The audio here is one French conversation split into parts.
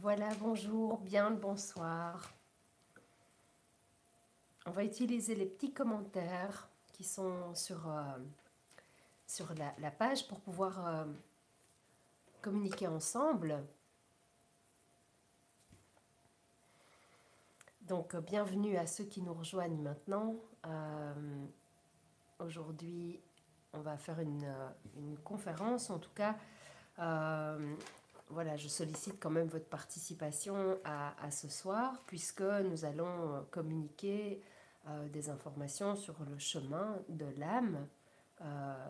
Voilà, bonjour, bien le bonsoir. On va utiliser les petits commentaires qui sont sur la page pour pouvoir communiquer ensemble. Donc, bienvenue à ceux qui nous rejoignent maintenant. Aujourd'hui, on va faire une conférence, en tout cas. Voilà, je sollicite quand même votre participation à ce soir, puisque nous allons communiquer des informations sur le chemin de l'âme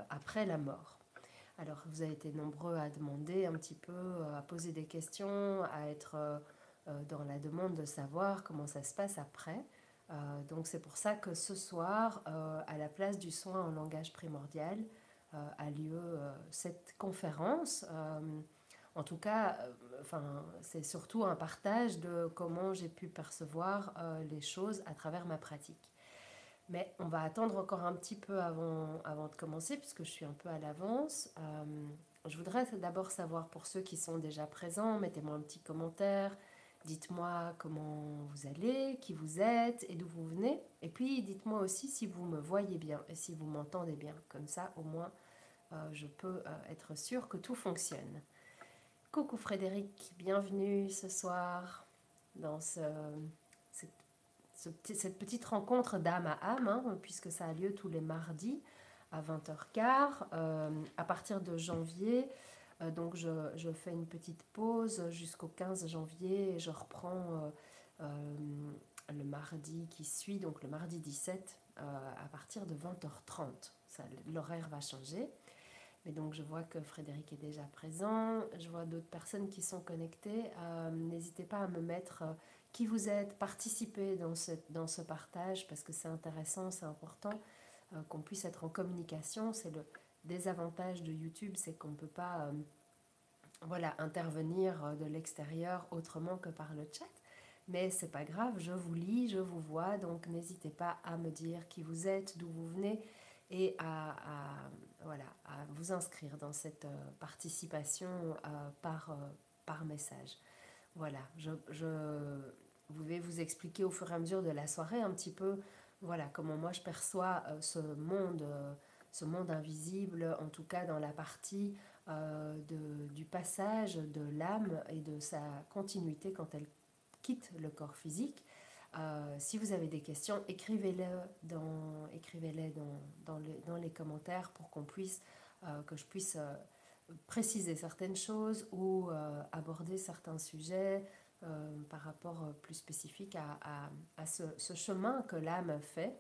après la mort. Alors, vous avez été nombreux à demander un petit peu, à poser des questions, à être dans la demande de savoir comment ça se passe après. Donc, c'est pour ça que ce soir, à la place du soin en langage primordial, a lieu cette conférence. En tout cas, c'est surtout un partage de comment j'ai pu percevoir les choses à travers ma pratique. Mais on va attendre encore un petit peu avant de commencer, puisque je suis un peu à l'avance. Je voudrais d'abord savoir, pour ceux qui sont déjà présents, mettez-moi un petit commentaire, dites-moi comment vous allez, qui vous êtes et d'où vous venez. Et puis dites-moi aussi si vous me voyez bien et si vous m'entendez bien. Comme ça, au moins, je peux être sûre que tout fonctionne. Coucou Frédéric, bienvenue ce soir dans cette petite rencontre d'âme à âme, hein, puisque ça a lieu tous les mardis à 20h15. À partir de janvier, donc je fais une petite pause jusqu'au 15 janvier et je reprends le mardi qui suit, donc le mardi 17, à partir de 20h30. L'horaire va changer. Mais donc je vois que Frédéric est déjà présent, je vois d'autres personnes qui sont connectées. N'hésitez pas à me mettre qui vous êtes, participer dans ce partage parce que c'est intéressant, c'est important qu'on puisse être en communication. C'est le désavantage de YouTube, c'est qu'on ne peut pas voilà, intervenir de l'extérieur autrement que par le chat. Mais c'est pas grave, je vous lis, je vous vois, donc n'hésitez pas à me dire qui vous êtes, d'où vous venez et voilà, à vous inscrire dans cette participation par message. Voilà, je vais vous expliquer au fur et à mesure de la soirée un petit peu voilà, comment moi je perçois ce monde invisible, en tout cas dans la partie du passage de l'âme et de sa continuité quand elle quitte le corps physique. Si vous avez des questions, écrivez-les dans les commentaires pour que je puisse préciser certaines choses ou aborder certains sujets par rapport plus spécifique à ce chemin que l'âme fait,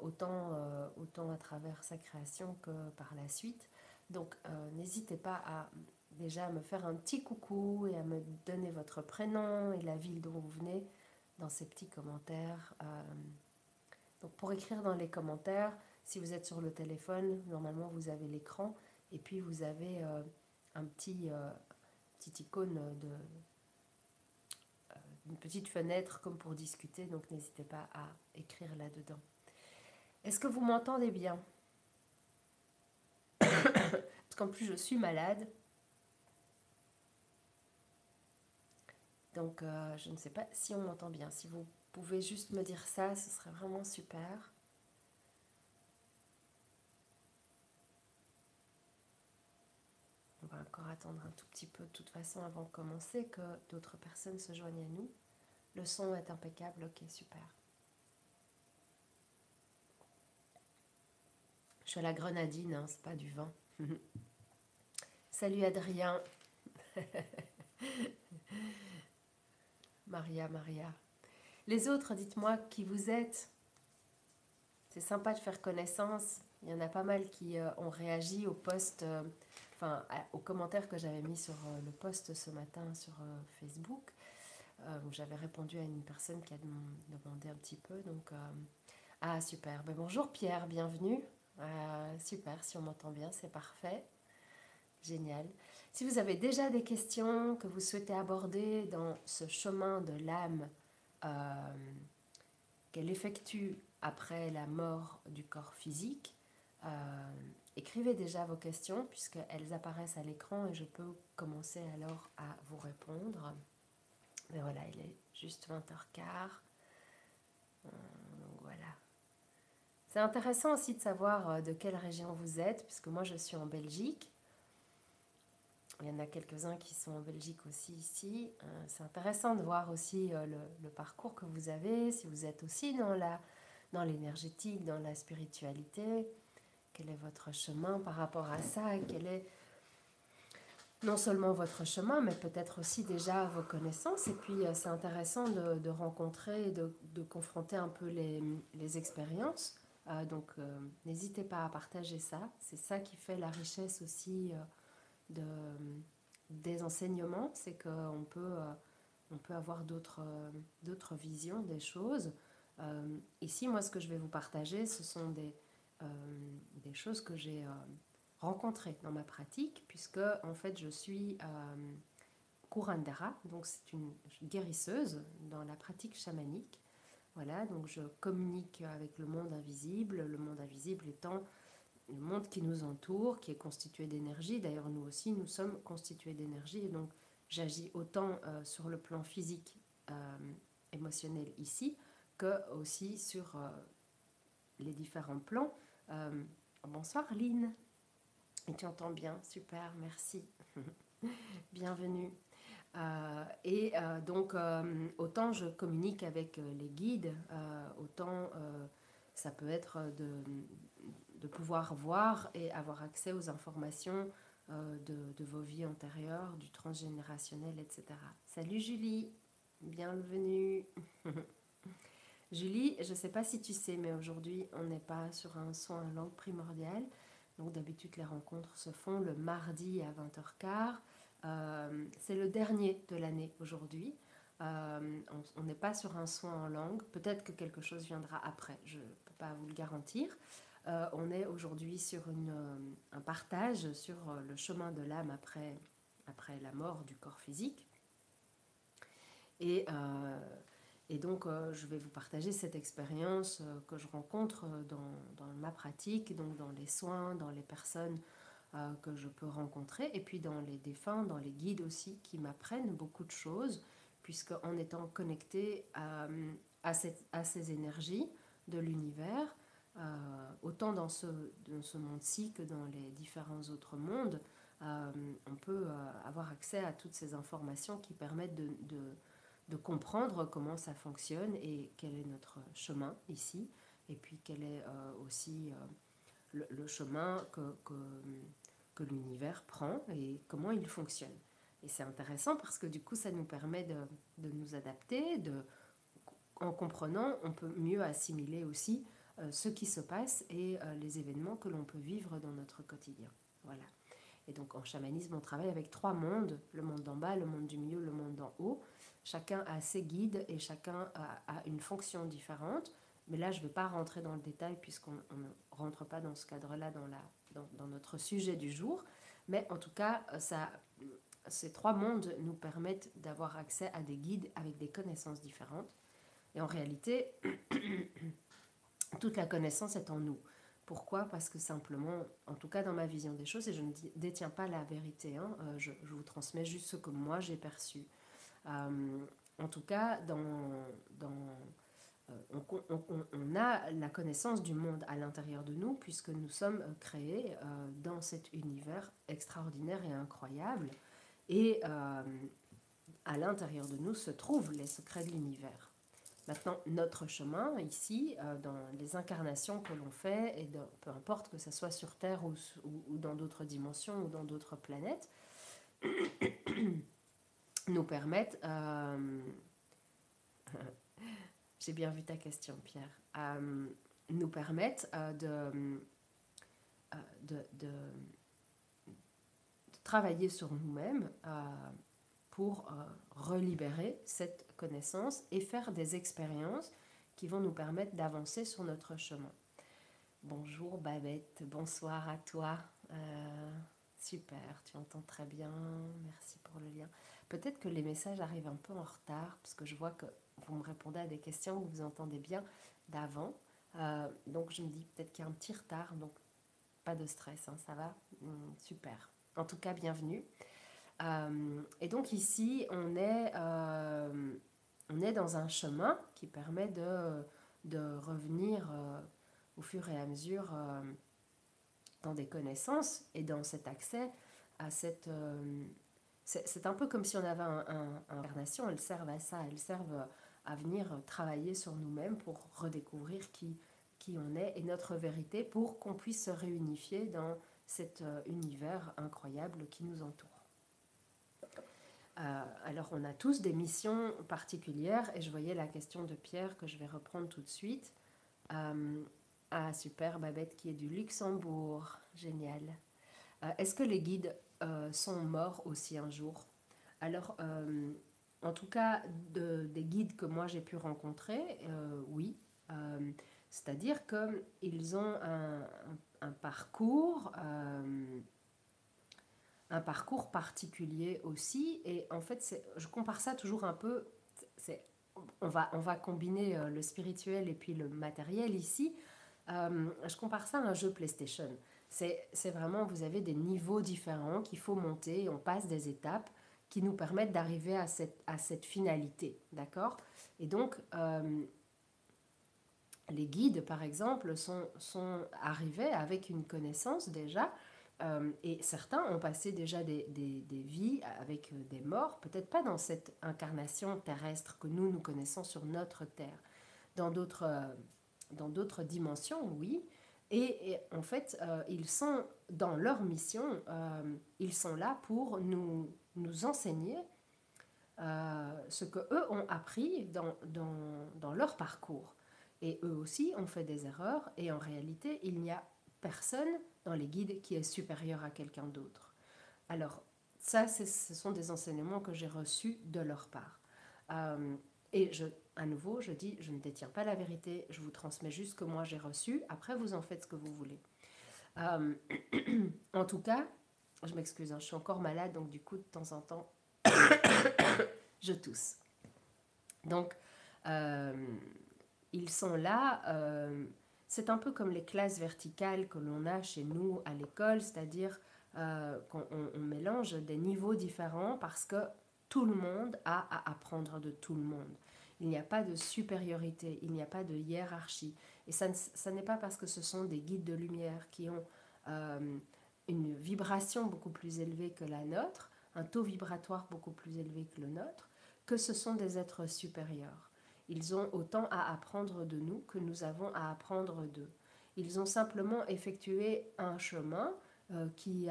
autant à travers sa création que par la suite. Donc n'hésitez pas à déjà me faire un petit coucou et à me donner votre prénom et la ville dont vous venez dans ces petits commentaires. Donc pour écrire dans les commentaires, si vous êtes sur le téléphone, normalement vous avez l'écran et puis vous avez un petit icône une petite fenêtre comme pour discuter, donc n'hésitez pas à écrire là-dedans. Est-ce que vous m'entendez bien? Parce qu'en plus je suis malade. Donc je ne sais pas si on m'entend bien. Si vous pouvez juste me dire ça, ce serait vraiment super. On va encore attendre un tout petit peu de toute façon avant de commencer que d'autres personnes se joignent à nous. Le son est impeccable, ok, super. Je suis à la grenadine, hein, c'est pas du vin. Salut Adrien. Maria. Les autres, dites-moi qui vous êtes. C'est sympa de faire connaissance. Il y en a pas mal qui ont réagi au post, aux commentaires que j'avais mis sur le post ce matin sur Facebook. Où j'avais répondu à une personne qui a demandé un petit peu. Donc, ah, super. Ben, bonjour Pierre, bienvenue. Super, si on m'entend bien, c'est parfait. Génial. Si vous avez déjà des questions que vous souhaitez aborder dans ce chemin de l'âme qu'elle effectue après la mort du corps physique, écrivez déjà vos questions puisqu'elles apparaissent à l'écran et je peux commencer alors à vous répondre. Mais voilà, il est juste 20h15. Donc voilà. C'est intéressant aussi de savoir de quelle région vous êtes, puisque moi je suis en Belgique. Il y en a quelques-uns qui sont en Belgique aussi ici. C'est intéressant de voir aussi le parcours que vous avez, si vous êtes aussi dans l'énergétique, dans la spiritualité. Quel est votre chemin par rapport à ça? Quel est non seulement votre chemin, mais peut-être aussi déjà vos connaissances. Et puis c'est intéressant de rencontrer, de confronter un peu les expériences. N'hésitez pas à partager ça. C'est ça qui fait la richesse aussi de, des enseignements, c'est on peut avoir d'autres visions des choses. Ici, moi, ce que je vais vous partager, ce sont euh, des choses que j'ai rencontrées dans ma pratique, puisque en fait, je suis curandera, donc c'est une guérisseuse dans la pratique chamanique. Voilà, donc je communique avec le monde invisible étant le monde qui nous entoure, qui est constitué d'énergie. D'ailleurs, nous aussi, nous sommes constitués d'énergie. Et donc, j'agis autant sur le plan physique, émotionnel ici, que aussi sur les différents plans. Bonsoir Lynn. Et tu entends bien, super, merci. Bienvenue. Autant je communique avec les guides, autant ça peut être de pouvoir voir et avoir accès aux informations de vos vies antérieures, du transgénérationnel, etc. Salut Julie, bienvenue. Julie, je ne sais pas si tu sais, mais aujourd'hui, on n'est pas sur un soin en langue primordiale. Donc d'habitude, les rencontres se font le mardi à 20h15. C'est le dernier de l'année aujourd'hui. On n'est pas sur un soin en langue. Peut-être que quelque chose viendra après, je ne peux pas vous le garantir. On est aujourd'hui sur un partage sur le chemin de l'âme après la mort du corps physique. Et, euh, je vais vous partager cette expérience que je rencontre dans ma pratique, donc dans les soins, dans les personnes que je peux rencontrer, et puis dans les défunts, dans les guides aussi, qui m'apprennent beaucoup de choses, puisque en étant connecté à ces énergies de l'univers, autant dans ce monde-ci que dans les différents autres mondes, on peut avoir accès à toutes ces informations qui permettent de comprendre comment ça fonctionne et quel est notre chemin ici, et puis quel est aussi le chemin que l'univers prend et comment il fonctionne. Et c'est intéressant parce que du coup, ça nous permet de nous adapter, en comprenant, on peut mieux assimiler aussi ce qui se passe et les événements que l'on peut vivre dans notre quotidien. Voilà. Et donc en chamanisme, on travaille avec trois mondes, le monde d'en bas, le monde du milieu, le monde d'en haut. Chacun a ses guides et chacun a une fonction différente. Mais là, je ne vais pas rentrer dans le détail puisqu'on ne rentre pas dans ce cadre-là dans notre sujet du jour. Mais en tout cas, ces trois mondes nous permettent d'avoir accès à des guides avec des connaissances différentes. Et en réalité, toute la connaissance est en nous. Pourquoi? Parce que simplement, en tout cas dans ma vision des choses, et je ne détiens pas la vérité, hein, je vous transmets juste ce que moi j'ai perçu. En tout cas, on a la connaissance du monde à l'intérieur de nous, puisque nous sommes créés dans cet univers extraordinaire et incroyable. Et à l'intérieur de nous se trouvent les secrets de l'univers. Maintenant, notre chemin ici, dans les incarnations que l'on fait, et peu importe que ce soit sur Terre ou dans d'autres dimensions ou dans d'autres planètes, nous permettent, j'ai bien vu ta question Pierre, nous permettent de travailler sur nous-mêmes pour relibérer cette connaissance et faire des expériences qui vont nous permettre d'avancer sur notre chemin. Bonjour Babette, bonsoir à toi. Super, tu entends très bien, merci pour le lien. Peut-être que les messages arrivent un peu en retard, parce que je vois que vous me répondez à des questions que vous entendez bien d'avant. Donc je me dis peut-être qu'il y a un petit retard, donc pas de stress, hein, ça va. Super. En tout cas, bienvenue. Et donc ici, on est dans un chemin qui permet de revenir au fur et à mesure dans des connaissances et dans cet accès à cette... c'est un peu comme si on avait un incarnation, elles servent à ça, elles servent à venir travailler sur nous-mêmes pour redécouvrir qui on est et notre vérité pour qu'on puisse se réunifier dans cet univers incroyable qui nous entoure. Alors on a tous des missions particulières et je voyais la question de Pierre que je vais reprendre tout de suite. Ah super, Babette qui est du Luxembourg, génial. Est-ce que les guides sont morts aussi un jour? Alors en tout cas des guides que moi j'ai pu rencontrer, oui. C'est-à-dire qu'ils ont un parcours particulier aussi. Et en fait, je compare ça toujours un peu. On va combiner le spirituel et puis le matériel ici. Je compare ça à un jeu PlayStation. C'est vraiment, vous avez des niveaux différents qu'il faut monter. On passe des étapes qui nous permettent d'arriver à cette finalité. D'accord? Et donc, les guides, par exemple, sont arrivés avec une connaissance déjà et certains ont passé déjà des vies avec des morts, peut-être pas dans cette incarnation terrestre que nous connaissons sur notre Terre. Dans d'autres dimensions, oui. Et en fait, ils sont dans leur mission, ils sont là pour nous enseigner ce qu'eux ont appris dans leur parcours. Et eux aussi ont fait des erreurs et en réalité, il n'y a personne dans les guides qui est supérieur à quelqu'un d'autre. Alors, ça, ce sont des enseignements que j'ai reçus de leur part. Et à nouveau, je dis, je ne détiens pas la vérité, je vous transmets juste ce que moi j'ai reçu, après vous en faites ce que vous voulez. En tout cas, je m'excuse, je suis encore malade, donc du coup, de temps en temps, je tousse. Donc, ils sont là. C'est un peu comme les classes verticales que l'on a chez nous à l'école, c'est-à-dire qu'on mélange des niveaux différents parce que tout le monde a à apprendre de tout le monde. Il n'y a pas de supériorité, il n'y a pas de hiérarchie. Et ça n'est pas parce que ce sont des guides de lumière qui ont une vibration beaucoup plus élevée que la nôtre, un taux vibratoire beaucoup plus élevé que le nôtre, que ce sont des êtres supérieurs. Ils ont autant à apprendre de nous que nous avons à apprendre d'eux. Ils ont simplement effectué un chemin qui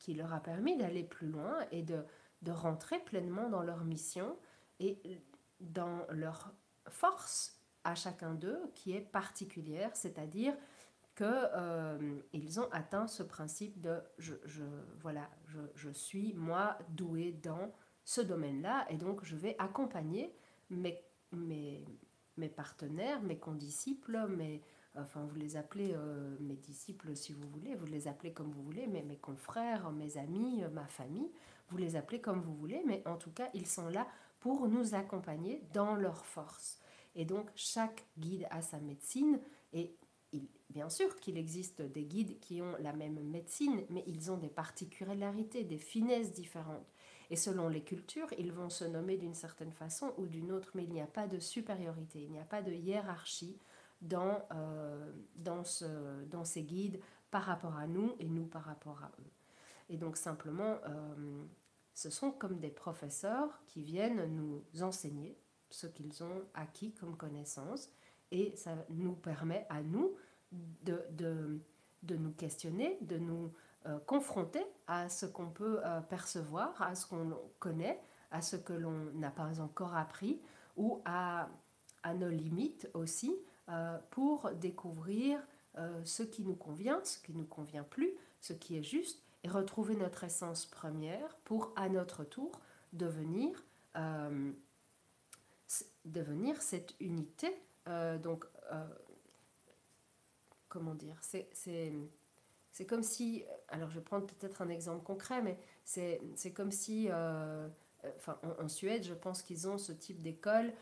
leur a permis d'aller plus loin et de rentrer pleinement dans leur mission et dans leur force à chacun d'eux qui est particulière, c'est-à-dire qu'ils ont atteint ce principe de je suis moi doué dans ce domaine-là et donc je vais accompagner mes partenaires, mes condisciples, enfin vous les appelez mes disciples si vous voulez, vous les appelez comme vous voulez, mes confrères, mes amis, ma famille, vous les appelez comme vous voulez, mais en tout cas ils sont là pour nous accompagner dans leur force. Et donc chaque guide a sa médecine et bien sûr qu'il existe des guides qui ont la même médecine, mais ils ont des particularités, des finesses différentes. Et selon les cultures, ils vont se nommer d'une certaine façon ou d'une autre, mais il n'y a pas de supériorité, il n'y a pas de hiérarchie dans ces guides par rapport à nous et nous par rapport à eux. Et donc simplement, ce sont comme des professeurs qui viennent nous enseigner ce qu'ils ont acquis comme connaissances et ça nous permet à nous de nous questionner, de nous confronter à ce qu'on peut percevoir, à ce qu'on connaît, à ce que l'on n'a pas encore appris ou à nos limites aussi pour découvrir ce qui nous convient, ce qui ne nous convient plus, ce qui est juste et retrouver notre essence première pour à notre tour devenir cette unité. Comment dire, c'est comme si, alors je vais prendre peut-être un exemple concret, mais c'est comme si, en Suède, je pense qu'ils ont ce type d'école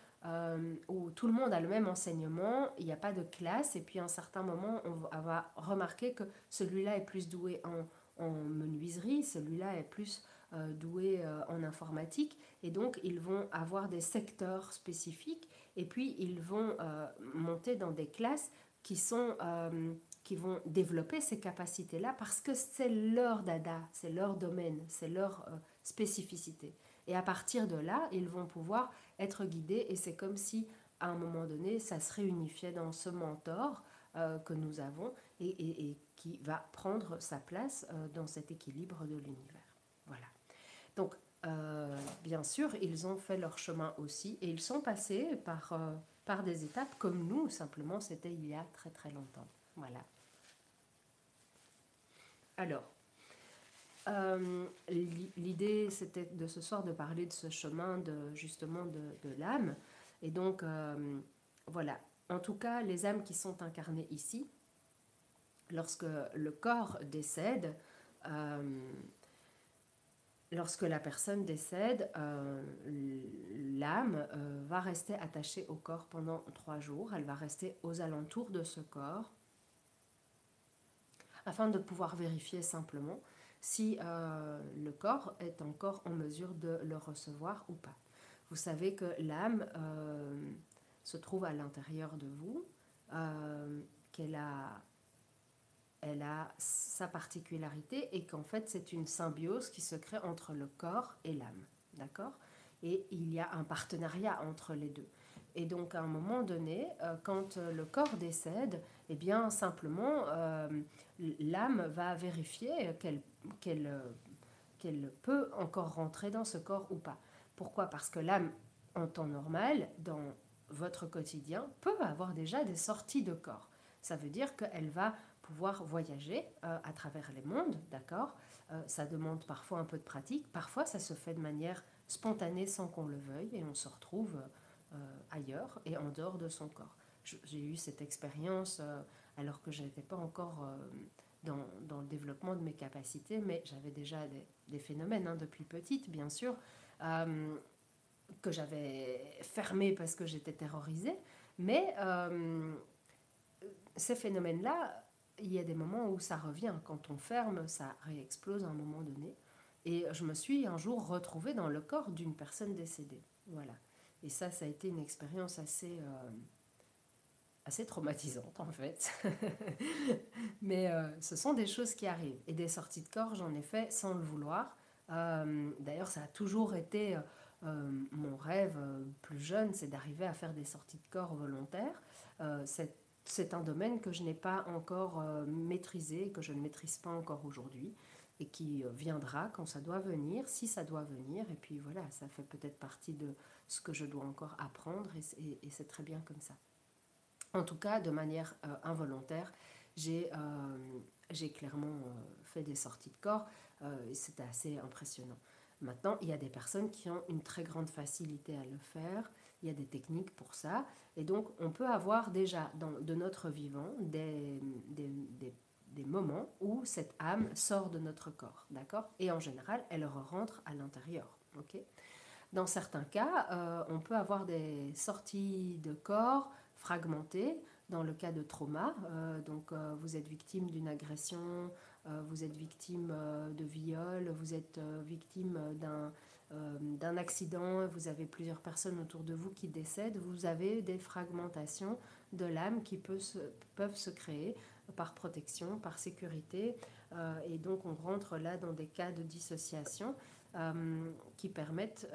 où tout le monde a le même enseignement, il n'y a pas de classe, et puis à un certain moment, on va remarquer que celui-là est plus doué en menuiserie, celui-là est plus doués en informatique, et donc ils vont avoir des secteurs spécifiques, et puis ils vont monter dans des classes qui vont développer ces capacités-là parce que c'est leur dada, c'est leur domaine, c'est leur spécificité. Et à partir de là, ils vont pouvoir être guidés, et c'est comme si à un moment donné, ça se réunifiait dans ce mentor que nous avons, et qui va prendre sa place dans cet équilibre de l'univers. Voilà. Donc, bien sûr, ils ont fait leur chemin aussi, et ils sont passés par des étapes comme nous, simplement c'était il y a très très longtemps. Voilà. Alors, l'idée c'était de ce soir de parler de ce chemin justement de l'âme, et donc voilà. En tout cas, les âmes qui sont incarnées ici, lorsque le corps décède, lorsque la personne décède, l'âme va rester attachée au corps pendant 3 jours. Elle va rester aux alentours de ce corps afin de pouvoir vérifier simplement si le corps est encore en mesure de le recevoir ou pas. Vous savez que l'âme se trouve à l'intérieur de vous, qu'elle elle a sa particularité, et qu'en fait c'est une symbiose qui se crée entre le corps et l'âme, d'accord? Et il y a un partenariat entre les deux. Et donc à un moment donné, quand le corps décède, eh bien simplement l'âme va vérifier qu'elle peut encore rentrer dans ce corps ou pas. Pourquoi? Parce que l'âme, en temps normal, dans votre quotidien, peut avoir déjà des sorties de corps. Ça veut dire qu'elle va pouvoir voyager à travers les mondes, d'accord? Ça demande parfois un peu de pratique, parfois ça se fait de manière spontanée sans qu'on le veuille, et on se retrouve ailleurs et en dehors de son corps. J'ai eu cette expérience alors que je n'étais pas encore dans le développement de mes capacités, mais j'avais déjà des phénomènes depuis petite, bien sûr, que j'avais fermés parce que j'étais terrorisée, mais ces phénomènes-là, il y a des moments où ça revient. Quand on ferme, ça réexplose à un moment donné. Et je me suis un jour retrouvée dans le corps d'une personne décédée. Voilà. Et ça a été une expérience assez traumatisante en fait. Mais ce sont des choses qui arrivent. Et des sorties de corps, j'en ai fait sans le vouloir. D'ailleurs, ça a toujours été mon rêve plus jeune, c'est d'arriver à faire des sorties de corps volontaires. C'est un domaine que je n'ai pas encore maîtrisé, que je ne maîtrise pas encore aujourd'hui, et qui viendra quand ça doit venir, si ça doit venir. Et puis voilà, ça fait peut-être partie de ce que je dois encore apprendre, et c'est très bien comme ça. En tout cas, de manière involontaire, j'ai clairement fait des sorties de corps, et c'était assez impressionnant. Maintenant, il y a des personnes qui ont une très grande facilité à le faire, il y a des techniques pour ça, et donc on peut avoir déjà de notre vivant des moments où cette âme sort de notre corps, d'accord? Et en général, elle rentre à l'intérieur, ok? Dans certains cas, on peut avoir des sorties de corps fragmentées dans le cas de trauma. Vous êtes victime d'une agression, vous êtes victime de viol, vous êtes victime d'un accident, vous avez plusieurs personnes autour de vous qui décèdent, vous avez des fragmentations de l'âme qui peuvent se créer par protection, par sécurité, et donc on rentre là dans des cas de dissociation qui permettent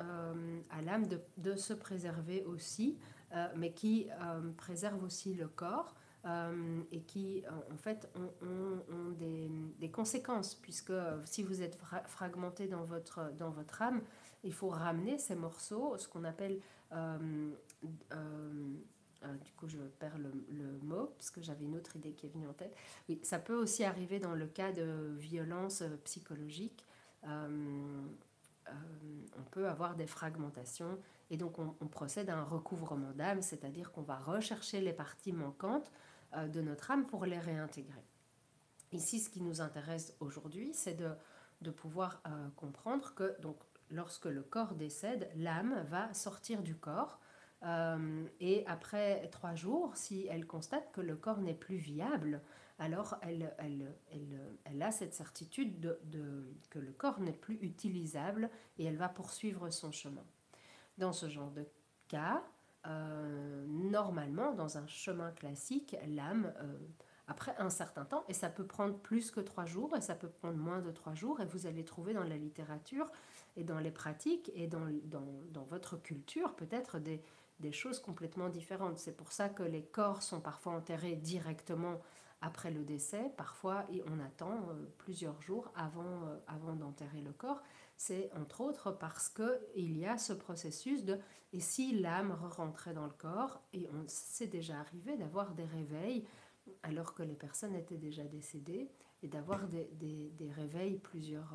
à l'âme de se préserver aussi, mais qui préservent aussi le corps, et qui en fait ont des conséquences, puisque si vous êtes fragmenté dans votre âme, il faut ramener ces morceaux, ce qu'on appelle du coup je perds le mot parce que j'avais une autre idée qui est venue en tête. Oui, ça peut aussi arriver dans le cas de violence psychologique. On peut avoir des fragmentations, et donc on procède à un recouvrement d'âme, c'est-à-dire qu'on va rechercher les parties manquantes de notre âme pour les réintégrer. Ici, ce qui nous intéresse aujourd'hui, c'est de pouvoir comprendre que donc, lorsque le corps décède, l'âme va sortir du corps, et après 3 jours, si elle constate que le corps n'est plus viable, alors elle a cette certitude que le corps n'est plus utilisable et elle va poursuivre son chemin. Dans ce genre de cas, normalement, dans un chemin classique, l'âme, après un certain temps, et ça peut prendre plus que 3 jours, et ça peut prendre moins de 3 jours, et vous allez trouver dans la littérature et dans les pratiques et dans votre culture peut-être des choses complètement différentes. C'est pour ça que les corps sont parfois enterrés directement après le décès, parfois et on attend plusieurs jours avant d'enterrer le corps. C'est entre autres parce qu'il y a ce processus de et si l'âme rentrait dans le corps, et c'est déjà arrivé d'avoir des réveils alors que les personnes étaient déjà décédées, et d'avoir des réveils plusieurs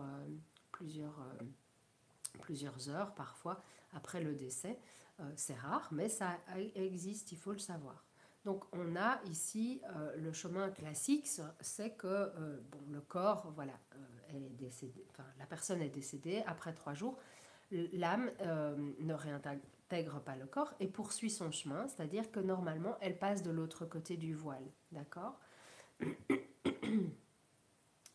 heures parfois après le décès. C'est rare, mais ça existe, il faut le savoir. Donc on a ici le chemin classique, c'est que bon, le corps, voilà, elle est décédée, enfin, la personne est décédée après 3 jours, l'âme ne réintègre pas le corps et poursuit son chemin, c'est-à-dire que normalement elle passe de l'autre côté du voile, d'accord?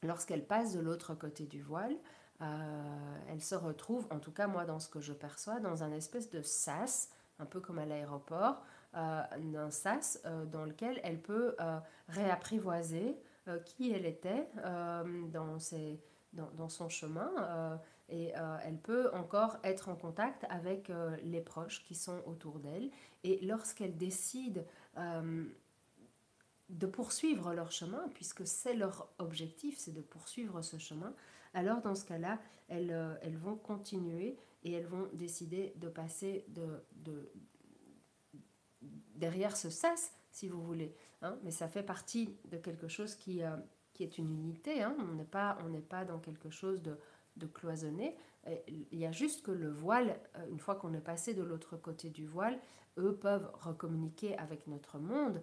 Lorsqu'elle passe de l'autre côté du voile, elle se retrouve, en tout cas moi dans ce que je perçois, dans un espèce de sas, un peu comme à l'aéroport, d'un sas dans lequel elle peut réapprivoiser qui elle était dans son chemin et elle peut encore être en contact avec les proches qui sont autour d'elle. Et lorsqu'elle décide de poursuivre leur chemin, puisque c'est leur objectif, c'est de poursuivre ce chemin, alors dans ce cas-là, elles vont continuer et elles vont décider de passer derrière ce sas, si vous voulez. Hein, mais ça fait partie de quelque chose qui est une unité. Hein, on n'est pas dans quelque chose de cloisonné. Il y a juste que le voile, une fois qu'on est passé de l'autre côté du voile, eux peuvent recommuniquer avec notre monde,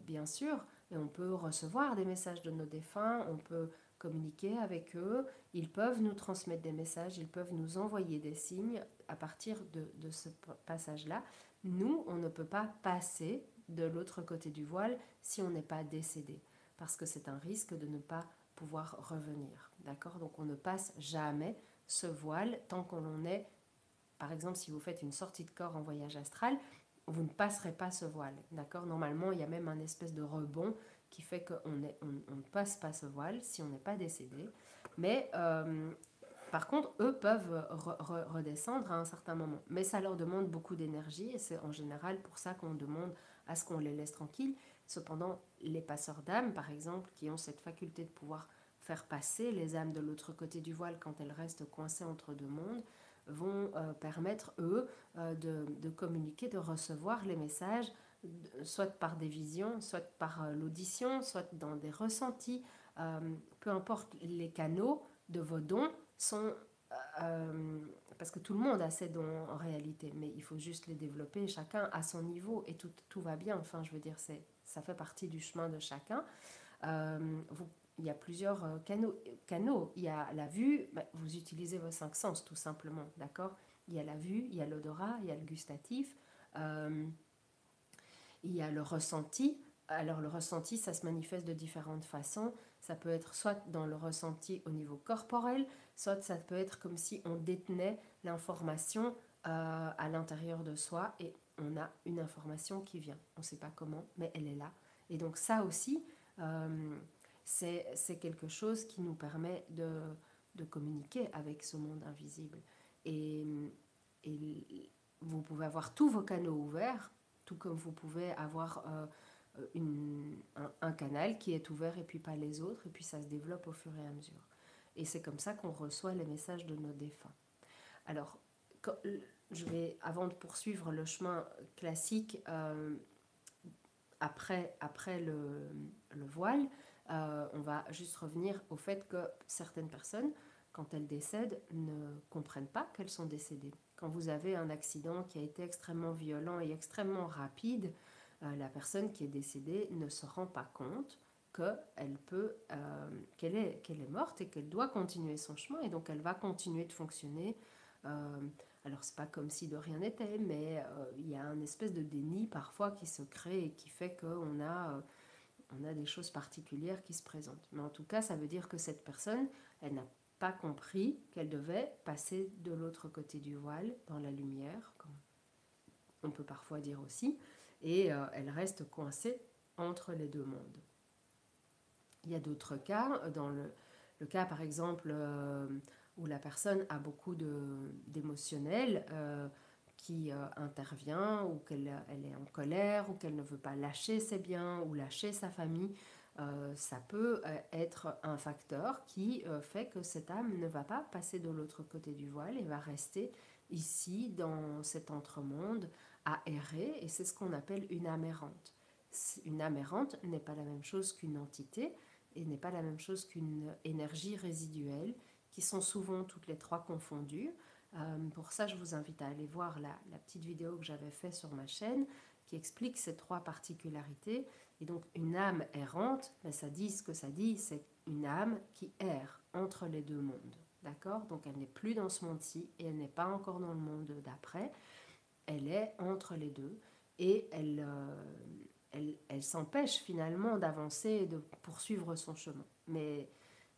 bien sûr, et on peut recevoir des messages de nos défunts, on peut communiquer avec eux, ils peuvent nous transmettre des messages, ils peuvent nous envoyer des signes à partir de ce passage-là. Nous, on ne peut pas passer de l'autre côté du voile si on n'est pas décédé, parce que c'est un risque de ne pas pouvoir revenir, d'accord? Donc on ne passe jamais ce voile tant qu'on est, par exemple, si vous faites une sortie de corps en voyage astral, vous ne passerez pas ce voile, d'accord? Normalement, il y a même un espèce de rebond qui fait qu'on ne passe pas ce voile si on n'est pas décédé. Mais par contre, eux peuvent redescendre à un certain moment. Mais ça leur demande beaucoup d'énergie et c'est en général pour ça qu'on demande à ce qu'on les laisse tranquilles. Cependant, les passeurs d'âmes, par exemple, qui ont cette faculté de pouvoir faire passer les âmes de l'autre côté du voile quand elles restent coincées entre deux mondes, vont permettre, eux, de communiquer, de recevoir les messages, soit par des visions, soit par l'audition, soit dans des ressentis, peu importe les canaux de vos dons sont... parce que tout le monde a ses dons en réalité, mais il faut juste les développer, chacun à son niveau, et tout va bien, enfin je veux dire, ça fait partie du chemin de chacun. Il y a plusieurs canaux. Il y a la vue, vous utilisez vos 5 sens tout simplement, d'accord? Il y a la vue, il y a l'odorat, il y a le gustatif, il y a le ressenti. Alors le ressenti, ça se manifeste de différentes façons. Ça peut être soit dans le ressenti au niveau corporel, soit ça peut être comme si on détenait l'information à l'intérieur de soi et on a une information qui vient. On ne sait pas comment, mais elle est là. Et donc ça aussi, c'est quelque chose qui nous permet de communiquer avec ce monde invisible. Et, et vous pouvez avoir tous vos canaux ouverts, tout comme vous pouvez avoir un canal qui est ouvert et puis pas les autres, et puis ça se développe au fur et à mesure. Et c'est comme ça qu'on reçoit les messages de nos défunts. Alors, avant de poursuivre le chemin classique, après le voile, on va juste revenir au fait que certaines personnes, quand elles décèdent, ne comprennent pas qu'elles sont décédées. Quand vous avez un accident qui a été extrêmement violent et extrêmement rapide, la personne qui est décédée ne se rend pas compte qu'elle est morte et qu'elle doit continuer son chemin et donc elle va continuer de fonctionner. Alors c'est pas comme si de rien n'était, mais il y a un espèce de déni parfois qui se crée et qui fait qu'on a on a des choses particulières qui se présentent. Mais en tout cas, ça veut dire que cette personne, elle n'a pas compris qu'elle devait passer de l'autre côté du voile, dans la lumière, comme on peut parfois dire aussi, et elle reste coincée entre les deux mondes. Il y a d'autres cas, dans le cas par exemple où la personne a beaucoup d'émotionnel qui intervient, ou qu'elle est en colère, ou qu'elle ne veut pas lâcher ses biens, ou lâcher sa famille, ça peut être un facteur qui fait que cette âme ne va pas passer de l'autre côté du voile et va rester ici dans cet entremonde à errer, et c'est ce qu'on appelle une âme errante. Une âme errante n'est pas la même chose qu'une entité, et n'est pas la même chose qu'une énergie résiduelle, qui sont souvent toutes les trois confondues. Pour ça, je vous invite à aller voir la petite vidéo que j'avais faite sur ma chaîne, qui explique ces trois particularités. Et donc, une âme errante, ben, ça dit ce que ça dit, c'est une âme qui erre entre les deux mondes. D'accord? Donc, elle n'est plus dans ce monde-ci, et elle n'est pas encore dans le monde d'après. Elle est entre les deux, et elle s'empêche finalement d'avancer et de poursuivre son chemin. Mais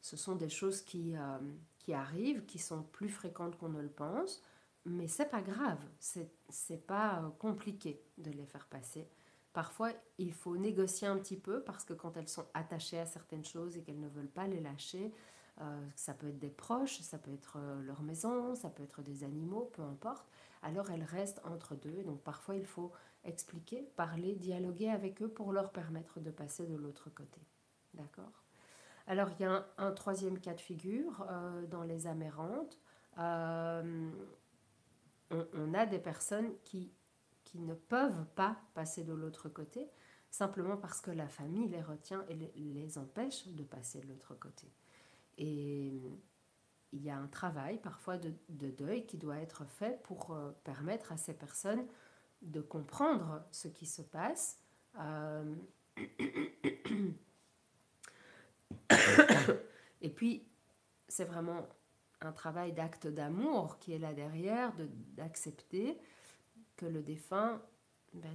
ce sont des choses qui arrivent, qui sont plus fréquentes qu'on ne le pense, mais c'est pas grave, c'est pas compliqué de les faire passer. Parfois, il faut négocier un petit peu, parce que quand elles sont attachées à certaines choses et qu'elles ne veulent pas les lâcher, ça peut être des proches, ça peut être leur maison, ça peut être des animaux, peu importe, alors elles restent entre deux. Donc parfois, il faut expliquer, parler, dialoguer avec eux pour leur permettre de passer de l'autre côté. D'accord? Alors, il y a un troisième cas de figure dans les âmes errantes. On a des personnes qui ne peuvent pas passer de l'autre côté, simplement parce que la famille les retient et les empêche de passer de l'autre côté. Et il y a un travail parfois de deuil qui doit être fait pour permettre à ces personnes de comprendre ce qui se passe. Et puis, c'est vraiment un travail d'acte d'amour qui est là derrière, d'accepter que le défunt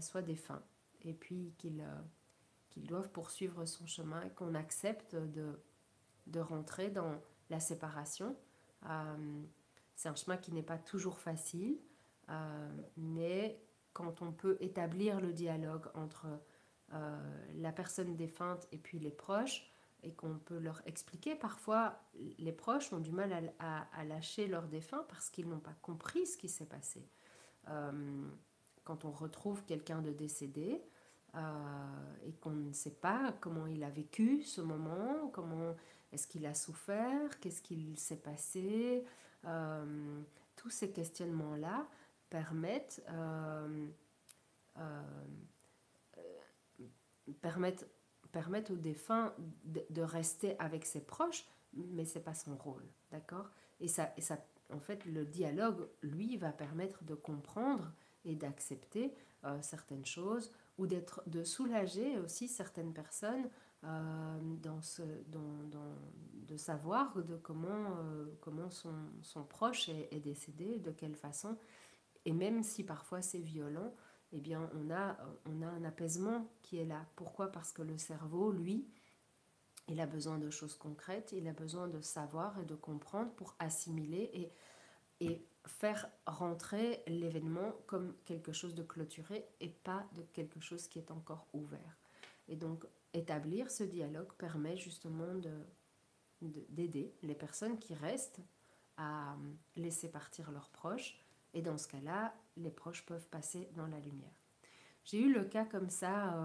soit défunt, et puis qu'il doive poursuivre son chemin, et qu'on accepte de rentrer dans la séparation. C'est un chemin qui n'est pas toujours facile, mais quand on peut établir le dialogue entre la personne défunte et puis les proches, et qu'on peut leur expliquer, parfois les proches ont du mal à lâcher leur défunt parce qu'ils n'ont pas compris ce qui s'est passé. Quand on retrouve quelqu'un de décédé et qu'on ne sait pas comment il a vécu ce moment, comment est-ce qu'il a souffert, qu'est-ce qu'il s'est passé, tous ces questionnements-là permettent au défunt de rester avec ses proches, mais ce n'est pas son rôle, d'accord? Et ça, en fait, le dialogue, lui, va permettre de comprendre et d'accepter certaines choses, ou de soulager aussi certaines personnes de savoir de comment son proche est décédé, de quelle façon. Et même si parfois c'est violent, eh bien on a un apaisement qui est là. Pourquoi? Parce que le cerveau, lui, il a besoin de choses concrètes, il a besoin de savoir et de comprendre pour assimiler et faire rentrer l'événement comme quelque chose de clôturé et pas de quelque chose qui est encore ouvert. Et donc, établir ce dialogue permet justement d'aider les personnes qui restent à laisser partir leurs proches, et dans ce cas-là, les proches peuvent passer dans la lumière. J'ai eu le cas comme ça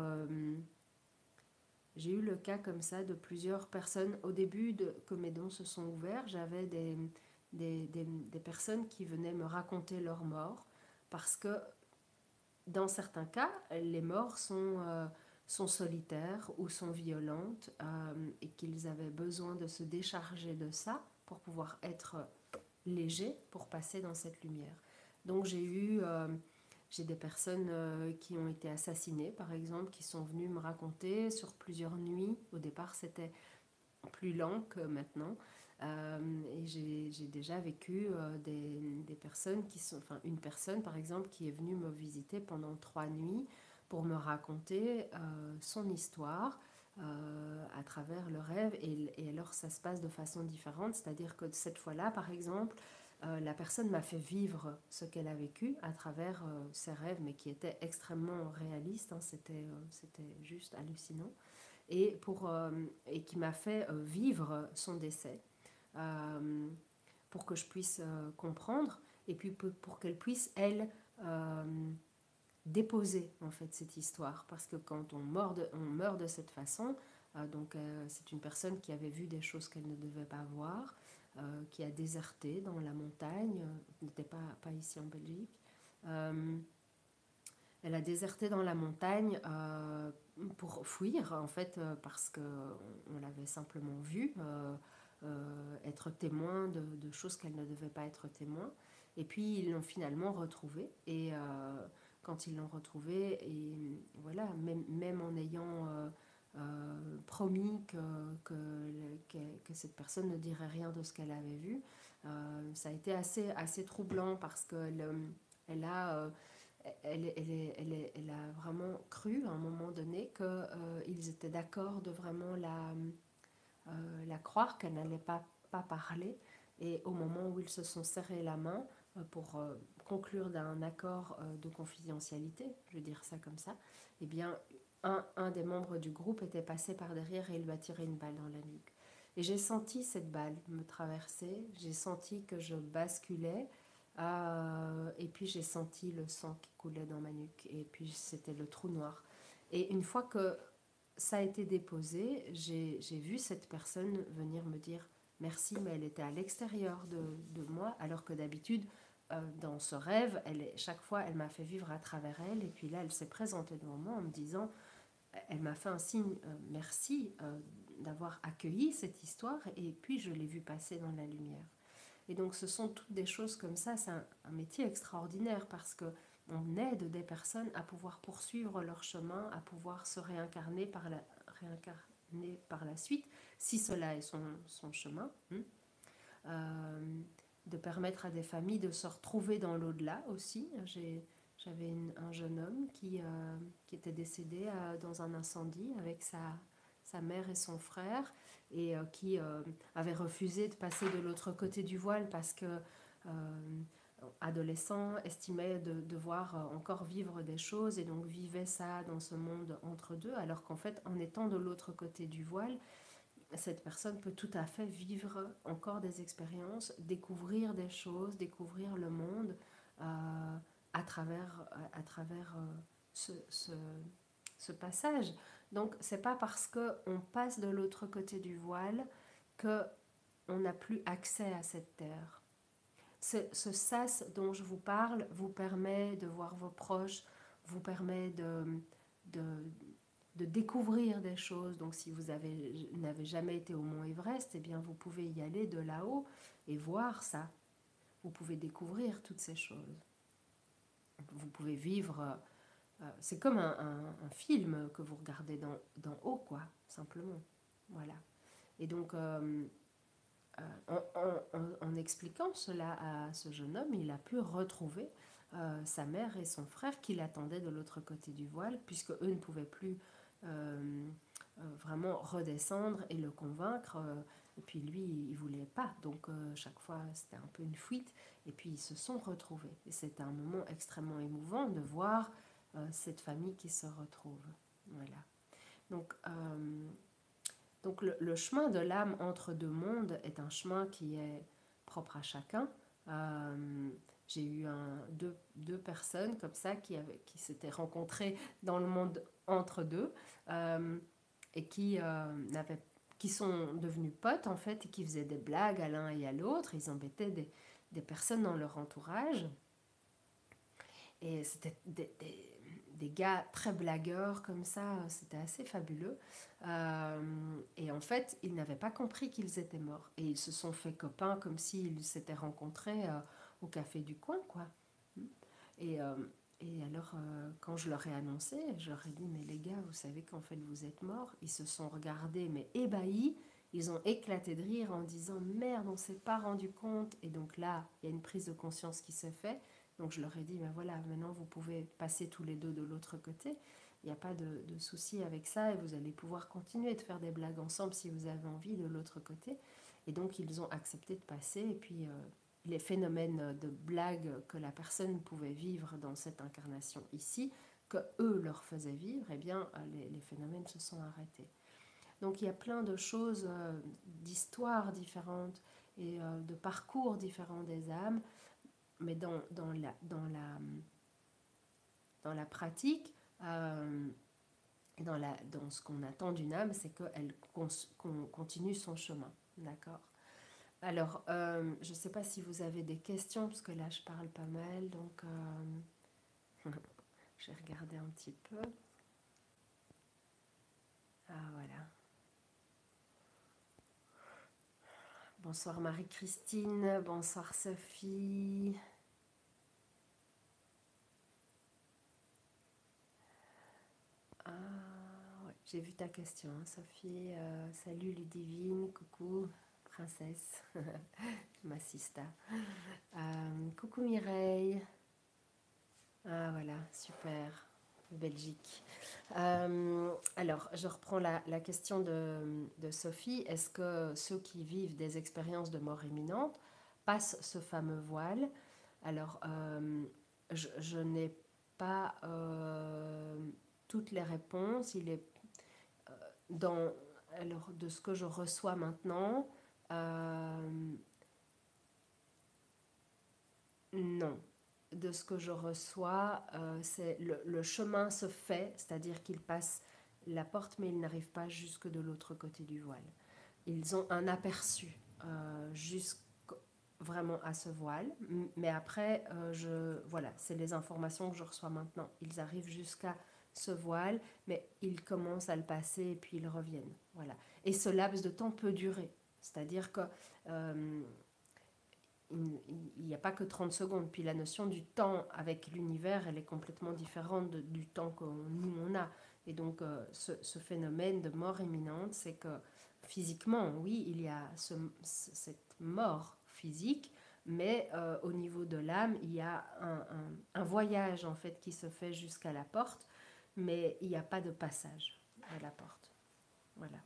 de plusieurs personnes. Au début que mes dons se sont ouverts, j'avais des personnes qui venaient me raconter leur mort, parce que dans certains cas, les morts sont solitaires ou sont violentes, et qu'ils avaient besoin de se décharger de ça pour pouvoir être légers, pour passer dans cette lumière. Donc j'ai des personnes qui ont été assassinées, par exemple, qui sont venues me raconter sur plusieurs nuits. Au départ, c'était plus lent que maintenant. Et j'ai déjà vécu des personnes une personne, par exemple, qui est venue me visiter pendant 3 nuits pour me raconter son histoire, à travers le rêve. Et alors ça se passe de façon différente, c'est-à-dire que cette fois-là, par exemple, la personne m'a fait vivre ce qu'elle a vécu à travers ses rêves, mais qui étaient extrêmement réalistes, hein, c'était juste hallucinant, et qui m'a fait vivre son décès, euh, pour que je puisse comprendre, et puis pour qu'elle puisse, elle, euh, déposer en fait cette histoire, parce que quand on meurt de cette façon, c'est une personne qui avait vu des choses qu'elle ne devait pas voir, qui a déserté dans la montagne, n'était pas ici en Belgique. Euh, Elle a déserté dans la montagne pour fuir, en fait, parce qu'on l'avait simplement vue être témoin de choses qu'elle ne devait pas être témoin. Et puis ils l'ont finalement retrouvée. Et quand ils l'ont retrouvée, et voilà, même en ayant promis que cette personne ne dirait rien de ce qu'elle avait vu, ça a été assez troublant, parce qu'elle a elle a vraiment cru à un moment donné qu'ils étaient d'accord de vraiment la croire, qu'elle n'allait pas parler. Et au moment où ils se sont serrés la main pour conclure d'un accord de confidentialité, je vais dire ça comme ça, eh bien, un des membres du groupe était passé par derrière et il lui a tiré une balle dans la nuque. Et j'ai senti cette balle me traverser, j'ai senti que je basculais, et puis j'ai senti le sang qui coulait dans ma nuque, et puis c'était le trou noir. Et une fois que ça a été déposé, j'ai vu cette personne venir me dire merci, mais elle était à l'extérieur de moi, alors que d'habitude, dans ce rêve, chaque fois, elle m'a fait vivre à travers elle, et puis là, elle s'est présentée devant moi en me disant, elle m'a fait un signe merci d'avoir accueilli cette histoire, et puis je l'ai vue passer dans la lumière. Et donc ce sont toutes des choses comme ça, c'est un métier extraordinaire, parce que on aide des personnes à pouvoir poursuivre leur chemin, à pouvoir se réincarner par la suite, si cela est son chemin, hein. Euh, de permettre à des familles de se retrouver dans l'au-delà aussi. J'avais un jeune homme qui était décédé dans un incendie avec sa mère et son frère, et qui avait refusé de passer de l'autre côté du voile, parce que adolescent, estimait devoir encore vivre des choses, et donc vivait ça dans ce monde entre deux, alors qu'en fait, en étant de l'autre côté du voile, cette personne peut tout à fait vivre encore des expériences, découvrir des choses, découvrir le monde à travers ce, ce, ce passage. Donc, c'est pas parce qu'on passe de l'autre côté du voile qu'on n'a plus accès à cette terre. Ce sas dont je vous parle vous permet de voir vos proches, vous permet de, de découvrir des choses. Donc si vous n'avez jamais été au mont Everest, eh bien vous pouvez y aller de là-haut et voir ça. Vous pouvez découvrir toutes ces choses. Vous pouvez vivre... c'est comme un film que vous regardez d'en haut, quoi, simplement. Voilà. Et donc, en expliquant cela à ce jeune homme, il a pu retrouver sa mère et son frère qui l'attendaient de l'autre côté du voile, puisque eux ne pouvaient plus vraiment redescendre et le convaincre. Et puis lui, il ne voulait pas. Donc chaque fois, c'était un peu une fuite. Et puis ils se sont retrouvés. Et c'est un moment extrêmement émouvant de voir cette famille qui se retrouve. Voilà. Donc, le chemin de l'âme entre deux mondes est un chemin qui est propre à chacun. J'ai eu deux personnes comme ça qui s'étaient rencontrées dans le monde entre deux, et qui sont devenus potes en fait, et qui faisaient des blagues à l'un et à l'autre. Ils embêtaient des personnes dans leur entourage. Et c'était des gars très blagueurs comme ça, c'était assez fabuleux. Et en fait, ils n'avaient pas compris qu'ils étaient morts. Et ils se sont fait copains comme s'ils s'étaient rencontrés au café du coin, quoi. Et, euh, et alors, quand je leur ai annoncé, je leur ai dit, mais les gars, vous savez qu'en fait, vous êtes morts. Ils se sont regardés, mais ébahis. Ils ont éclaté de rire en disant, merde, on s'est pas rendu compte. Et donc là, il y a une prise de conscience qui se fait. Donc je leur ai dit, ben voilà, maintenant vous pouvez passer tous les deux de l'autre côté. Il n'y a pas de souci avec ça et vous allez pouvoir continuer de faire des blagues ensemble si vous avez envie de l'autre côté. Et donc ils ont accepté de passer et puis les phénomènes de blagues que la personne pouvait vivre dans cette incarnation ici, que eux leur faisaient vivre, eh bien les phénomènes se sont arrêtés. Donc il y a plein de choses, d'histoires différentes et de parcours différents des âmes, mais dans la pratique, dans ce qu'on attend d'une âme, c'est qu'elle continue son chemin. D'accord. Alors, je ne sais pas si vous avez des questions, parce que là, je parle pas mal, donc je vais regarder un petit peu. Ah, voilà. Bonsoir Marie-Christine, bonsoir Sophie. Ah, ouais, j'ai vu ta question, hein, Sophie. Salut Ludivine, coucou, princesse, ma sista. Coucou Mireille. Ah voilà, super, Belgique. Alors, je reprends la question de Sophie. Est-ce que ceux qui vivent des expériences de mort imminente passent ce fameux voile? Alors, je n'ai pas toutes les réponses. Il est dans, alors, de ce que je reçois maintenant, non. De ce que je reçois, c'est le chemin se fait, c'est-à-dire qu'ils passent la porte, mais ils n'arrivent pas jusque de l'autre côté du voile. Ils ont un aperçu jusqu'à vraiment à ce voile, mais après, voilà, c'est les informations que je reçois maintenant. Ils arrivent jusqu'à ce voile, mais ils commencent à le passer et puis ils reviennent. Voilà. Et ce laps de temps peut durer, c'est-à-dire que euh, il n'y a pas que 30 secondes. Puis la notion du temps avec l'univers, elle est complètement différente du temps que nous, on a. Et donc, ce phénomène de mort imminente, c'est que physiquement, oui, il y a cette mort physique, mais au niveau de l'âme, il y a un voyage, en fait, qui se fait jusqu'à la porte, mais il n'y a pas de passage à la porte. Voilà.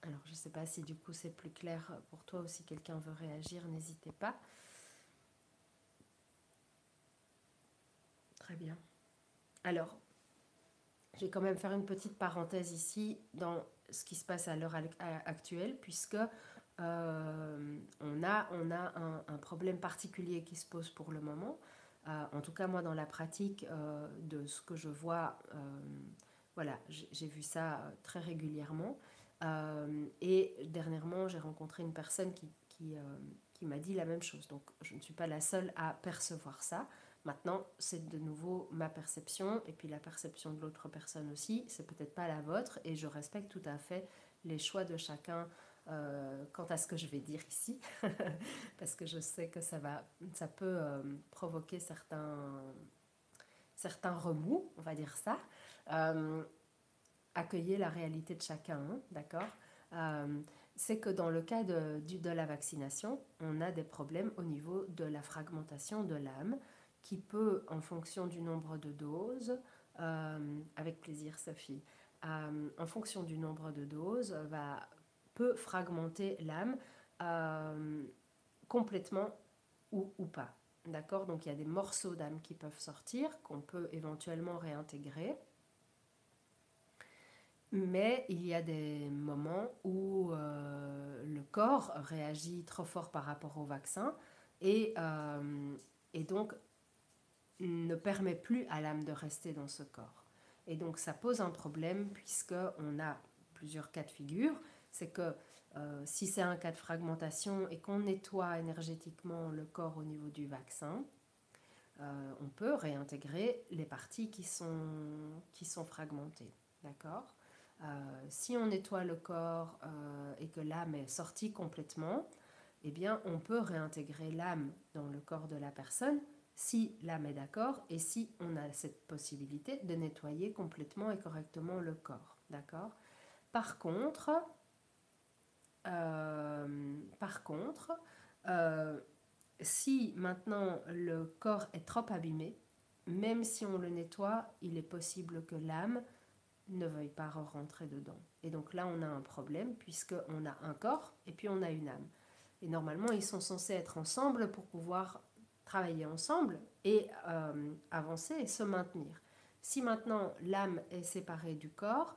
Alors, je ne sais pas si du coup c'est plus clair pour toi ou si quelqu'un veut réagir, n'hésitez pas. Très bien. Alors, je vais quand même faire une petite parenthèse ici dans ce qui se passe à l'heure actuelle, puisque on a un problème particulier qui se pose pour le moment. En tout cas, moi, dans la pratique de ce que je vois, voilà, j'ai vu ça très régulièrement. Et dernièrement, j'ai rencontré une personne qui m'a dit la même chose. Donc, je ne suis pas la seule à percevoir ça. Maintenant, c'est de nouveau ma perception et puis la perception de l'autre personne aussi. C'est peut-être pas la vôtre et je respecte tout à fait les choix de chacun quant à ce que je vais dire ici, parce que je sais que ça peut provoquer certains remous, on va dire ça. Accueillez la réalité de chacun, hein, d'accord. C'est que dans le cas de la vaccination, on a des problèmes au niveau de la fragmentation de l'âme qui peut, en fonction du nombre de doses, avec plaisir Sophie, en fonction du nombre de doses, peut fragmenter l'âme complètement ou pas. D'accord. Donc il y a des morceaux d'âme qui peuvent sortir, qu'on peut éventuellement réintégrer. Mais il y a des moments où le corps réagit trop fort par rapport au vaccin et donc ne permet plus à l'âme de rester dans ce corps. Et donc ça pose un problème puisqu'on a plusieurs cas de figure. C'est que si c'est un cas de fragmentation et qu'on nettoie énergétiquement le corps au niveau du vaccin, on peut réintégrer les parties qui sont fragmentées. D'accord. Si on nettoie le corps et que l'âme est sortie complètement, eh bien, on peut réintégrer l'âme dans le corps de la personne si l'âme est d'accord et si on a cette possibilité de nettoyer complètement et correctement le corps. D'accord. Par contre, si maintenant le corps est trop abîmé, même si on le nettoie, il est possible que l'âme ne veuille pas rentrer dedans. Et donc là, on a un problème, puisqu'on a un corps et puis on a une âme. Et normalement, ils sont censés être ensemble pour pouvoir travailler ensemble et avancer et se maintenir. Si maintenant l'âme est séparée du corps,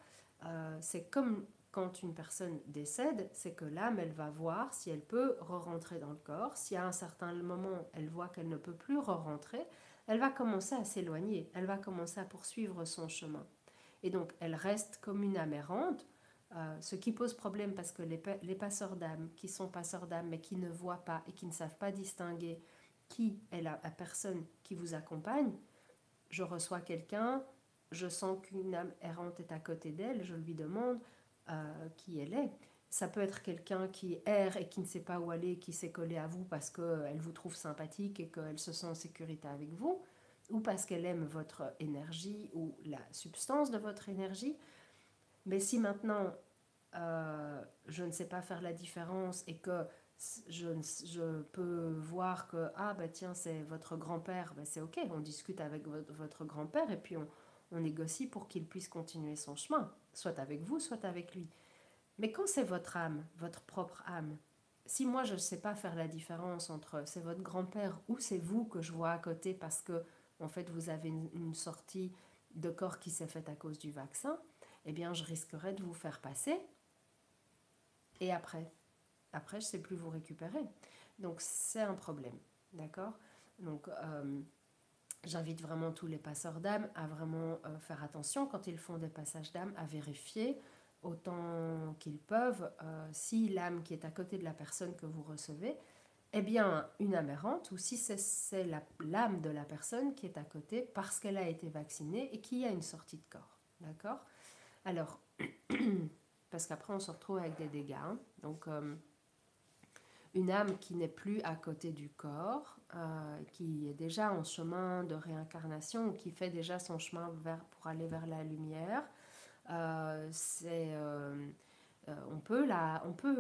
c'est comme quand une personne décède, c'est que l'âme, elle va voir si elle peut re-rentrer dans le corps. Si à un certain moment, elle voit qu'elle ne peut plus re-rentrer, elle va commencer à s'éloigner, elle va commencer à poursuivre son chemin. Et donc, elle reste comme une âme errante, ce qui pose problème parce que les passeurs d'âme, qui sont passeurs d'âme mais qui ne voient pas et qui ne savent pas distinguer qui est la personne qui vous accompagne, je reçois quelqu'un, je sens qu'une âme errante est à côté d'elle, je lui demande qui elle est. Ça peut être quelqu'un qui erre et qui ne sait pas où aller, qui s'est collé à vous parce qu'elle vous trouve sympathique et qu'elle se sent en sécurité avec vous, ou parce qu'elle aime votre énergie ou la substance de votre énergie. Mais si maintenant je ne sais pas faire la différence et que je peux voir que ah bah tiens c'est votre grand-père, bah c'est ok, on discute avec votre grand-père et puis on négocie pour qu'il puisse continuer son chemin, soit avec vous, soit avec lui. Mais quand c'est votre âme, votre propre âme, si moi je ne sais pas faire la différence entre c'est votre grand-père ou c'est vous que je vois à côté parce que en fait vous avez une sortie de corps qui s'est faite à cause du vaccin, eh bien je risquerais de vous faire passer et après je ne sais plus vous récupérer. Donc c'est un problème, d'accord? Donc j'invite vraiment tous les passeurs d'âme à vraiment faire attention quand ils font des passages d'âme, à vérifier autant qu'ils peuvent si l'âme qui est à côté de la personne que vous recevez est bien une âme errante ou si c'est l'âme de la personne qui est à côté parce qu'elle a été vaccinée et qui a une sortie de corps. D'accord? Alors, parce qu'après on se retrouve avec des dégâts. Hein. Donc, une âme qui n'est plus à côté du corps, qui est déjà en chemin de réincarnation ou qui fait déjà son chemin pour aller vers la lumière, on peut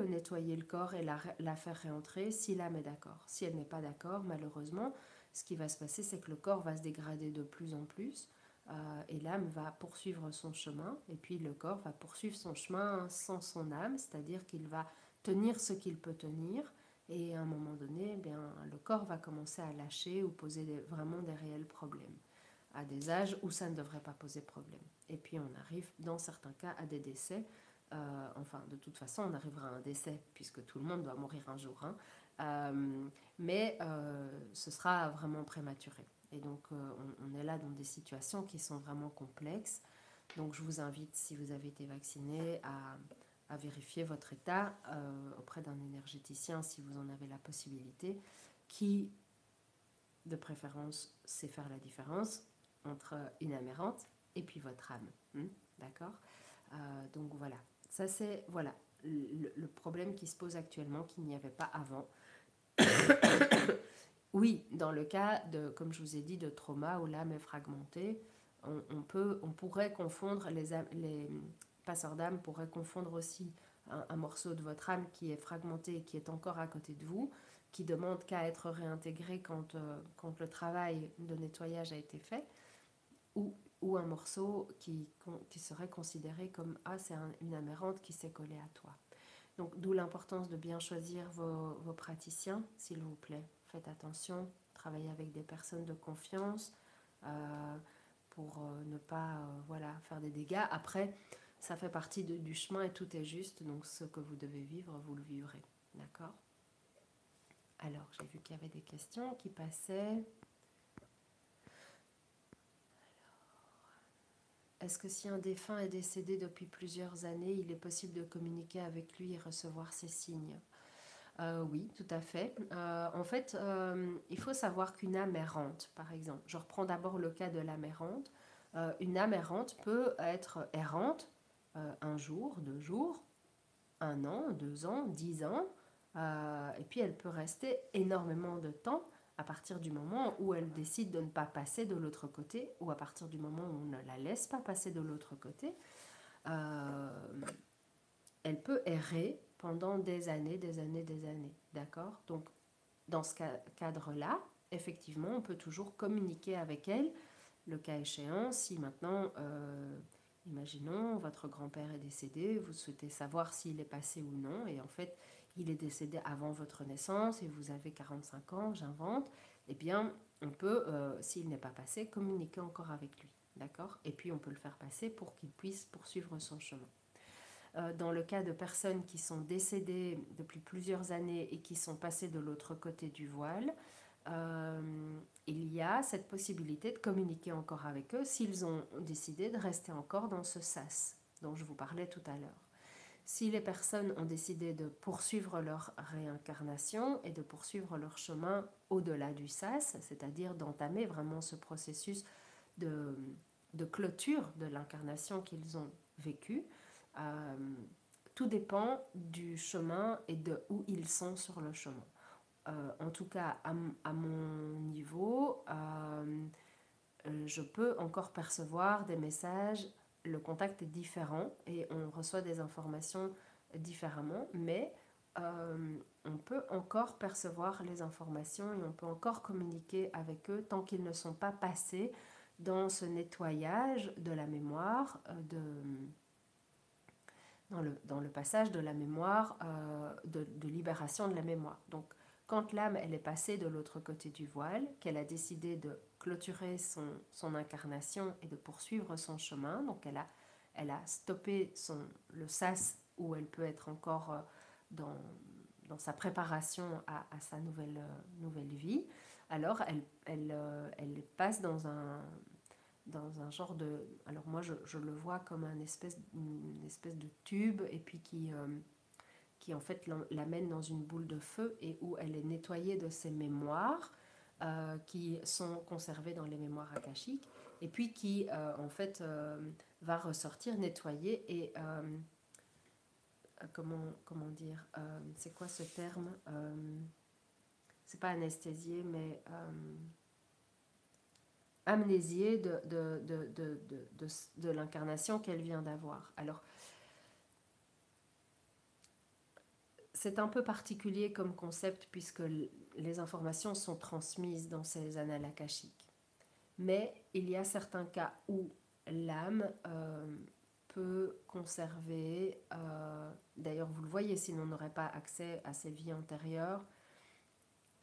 nettoyer le corps et la faire réentrer si l'âme est d'accord. Si elle n'est pas d'accord, malheureusement, ce qui va se passer, c'est que le corps va se dégrader de plus en plus et l'âme va poursuivre son chemin et puis le corps va poursuivre son chemin sans son âme, c'est-à-dire qu'il va tenir ce qu'il peut tenir et à un moment donné, eh bien, le corps va commencer à lâcher ou poser vraiment des réels problèmes à des âges où ça ne devrait pas poser problème. Et puis on arrive dans certains cas à des décès. Enfin, de toute façon, on arrivera à un décès puisque tout le monde doit mourir un jour. Hein. Mais ce sera vraiment prématuré. Et donc, on est là dans des situations qui sont vraiment complexes. Donc, je vous invite, si vous avez été vacciné, à vérifier votre état auprès d'un énergéticien si vous en avez la possibilité, qui, de préférence, sait faire la différence entre une âme errante et puis votre âme. D'accord? Donc voilà, ça c'est voilà, le problème qui se pose actuellement, qu'il n'y avait pas avant. Oui, dans le cas de, comme je vous ai dit, de trauma où l'âme est fragmentée, on pourrait confondre, les passeurs d'âme pourraient confondre aussi un morceau de votre âme qui est fragmenté et qui est encore à côté de vous, qui demande qu'à être réintégré quand le travail de nettoyage a été fait, ou un morceau qui serait considéré comme « Ah, c'est une âme errante qui s'est collée à toi ». Donc, d'où l'importance de bien choisir vos praticiens, s'il vous plaît. Faites attention, travaillez avec des personnes de confiance pour ne pas voilà, faire des dégâts. Après, ça fait partie du chemin et tout est juste, donc ce que vous devez vivre, vous le vivrez. D'accord? Alors, j'ai vu qu'il y avait des questions qui passaient. Est-ce que si un défunt est décédé depuis plusieurs années, il est possible de communiquer avec lui et recevoir ses signes? Oui, tout à fait. En fait, il faut savoir qu'une âme errante, par exemple, je reprends d'abord le cas de l'âme errante. Une âme errante peut être errante un jour, 2 jours, 1 an, 2 ans, 10 ans, et puis elle peut rester énormément de temps à partir du moment où elle décide de ne pas passer de l'autre côté ou à partir du moment où on ne la laisse pas passer de l'autre côté. Elle peut errer pendant des années, des années, des années, d'accord? Donc, dans ce cadre-là, effectivement, on peut toujours communiquer avec elle Le cas échéant, si maintenant, imaginons, votre grand-père est décédé, vous souhaitez savoir s'il est passé ou non, et en fait, il est décédé avant votre naissance et vous avez 45 ans, j'invente, eh bien, on peut, s'il n'est pas passé, communiquer encore avec lui, d'accord? Et puis, on peut le faire passer pour qu'il puisse poursuivre son chemin. Dans le cas de personnes qui sont décédées depuis plusieurs années et qui sont passées de l'autre côté du voile, il y a cette possibilité de communiquer encore avec eux s'ils ont décidé de rester encore dans ce sas dont je vous parlais tout à l'heure. Si les personnes ont décidé de poursuivre leur réincarnation et de poursuivre leur chemin au-delà du sas, c'est-à-dire d'entamer vraiment ce processus de clôture de l'incarnation qu'ils ont vécu, tout dépend du chemin et de où ils sont sur le chemin. En tout cas, à mon niveau, je peux encore percevoir des messages, le contact est différent et on reçoit des informations différemment, mais on peut encore percevoir les informations et on peut encore communiquer avec eux tant qu'ils ne sont pas passés dans ce nettoyage de la mémoire, dans le passage de la mémoire, de libération de la mémoire. Donc, quand l'âme elle est passée de l'autre côté du voile, qu'elle a décidé de clôturer son incarnation et de poursuivre son chemin, donc elle a stoppé le sas où elle peut être encore dans sa préparation à sa nouvelle vie, alors elle passe dans un genre de... Alors moi, je le vois comme une espèce de tube, et puis qui en fait l'amène dans une boule de feu, et où elle est nettoyée de ses mémoires qui sont conservées dans les mémoires akashiques, et puis qui en fait va ressortir nettoyée et... comment dire, c'est quoi ce terme, c'est pas anesthésié, mais amnésiée de l'incarnation qu'elle vient d'avoir. Alors, c'est un peu particulier comme concept puisque les informations sont transmises dans ces annales akashiques. Mais il y a certains cas où l'âme peut conserver, d'ailleurs vous le voyez, sinon on n'aurait pas accès à ses vies antérieures,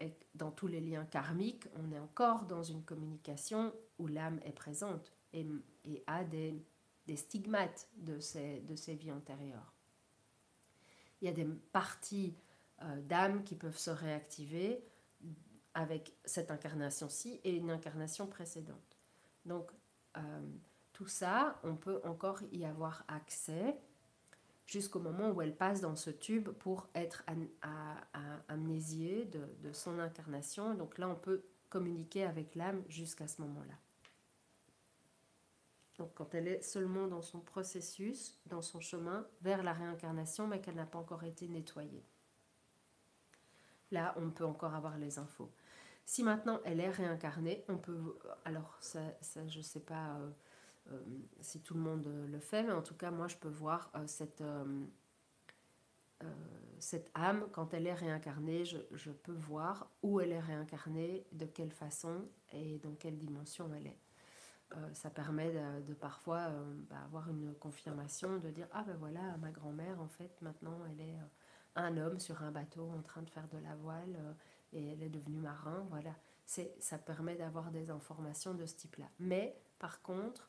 et dans tous les liens karmiques, on est encore dans une communication où l'âme est présente et a des stigmates de ces vies antérieures. Il y a des parties d'âme qui peuvent se réactiver avec cette incarnation-ci et une incarnation précédente. Donc, tout ça, on peut encore y avoir accès jusqu'au moment où elle passe dans ce tube pour être amnésiée de son incarnation. Donc là, on peut communiquer avec l'âme jusqu'à ce moment-là. Donc quand elle est seulement dans son processus, dans son chemin vers la réincarnation, mais qu'elle n'a pas encore été nettoyée. Là, on peut encore avoir les infos. Si maintenant elle est réincarnée, on peut... Alors ça je ne sais pas si tout le monde le fait, mais en tout cas, moi, je peux voir cette âme, quand elle est réincarnée, je peux voir où elle est réincarnée, de quelle façon et dans quelle dimension elle est. Ça permet de parfois avoir une confirmation, de dire « Ah ben voilà, ma grand-mère, en fait, maintenant, elle est un homme sur un bateau en train de faire de la voile et elle est devenue marin. » Voilà, ça permet d'avoir des informations de ce type-là. Mais, par contre,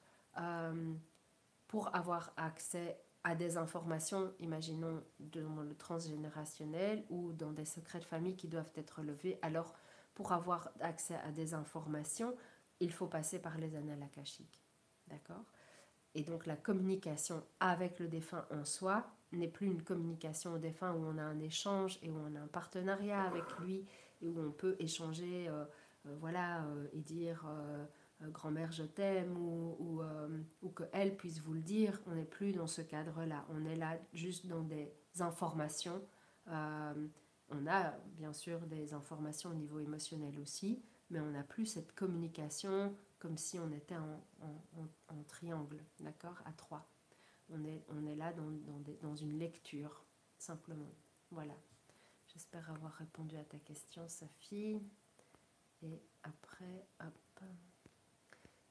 pour avoir accès à des informations, imaginons dans le transgénérationnel ou dans des secrets de famille qui doivent être levés, alors pour avoir accès à des informations, il faut passer par les annales akashiques. D'accord ? Et donc la communication avec le défunt en soi n'est plus une communication au défunt où on a un échange et où on a un partenariat avec lui et où on peut échanger et dire grand-mère je t'aime ou qu'elle puisse vous le dire. On n'est plus dans ce cadre-là. On est là juste dans des informations. On a bien sûr des informations au niveau émotionnel aussi, mais on n'a plus cette communication comme si on était en triangle, d'accord, à trois. On est là dans une lecture, simplement. Voilà. J'espère avoir répondu à ta question, Sophie. Et après, hop.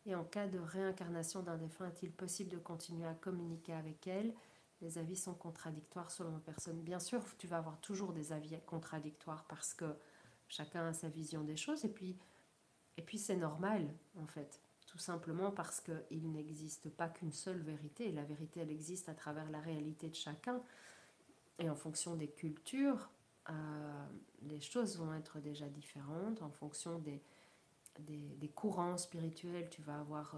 Et en cas de réincarnation d'un défunt, est-il possible de continuer à communiquer avec elle? Les avis sont contradictoires selon la personne. Bien sûr, tu vas avoir toujours des avis contradictoires parce que chacun a sa vision des choses. Et puis c'est normal, en fait. Tout simplement parce qu'il n'existe pas qu'une seule vérité. La vérité, elle existe à travers la réalité de chacun. Et en fonction des cultures, les choses vont être déjà différentes. En fonction des courants spirituels, tu vas avoir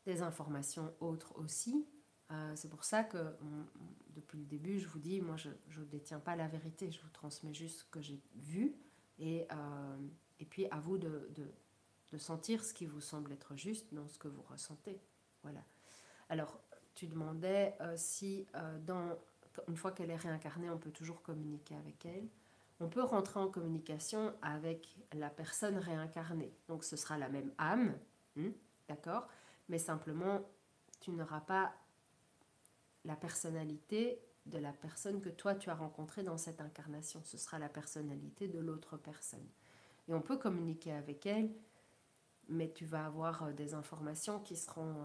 des informations autres aussi. C'est pour ça que depuis le début, je vous dis, moi, je ne détiens pas la vérité, je vous transmets juste ce que j'ai vu. Et puis, à vous de sentir ce qui vous semble être juste dans ce que vous ressentez. Voilà. Alors, tu demandais si, une fois qu'elle est réincarnée, on peut toujours communiquer avec elle. On peut rentrer en communication avec la personne réincarnée. Donc, ce sera la même âme, d'accord? Mais simplement, tu n'auras pas la personnalité de la personne que toi, tu as rencontrée dans cette incarnation. Ce sera la personnalité de l'autre personne. Et on peut communiquer avec elle, mais tu vas avoir des informations qui seront...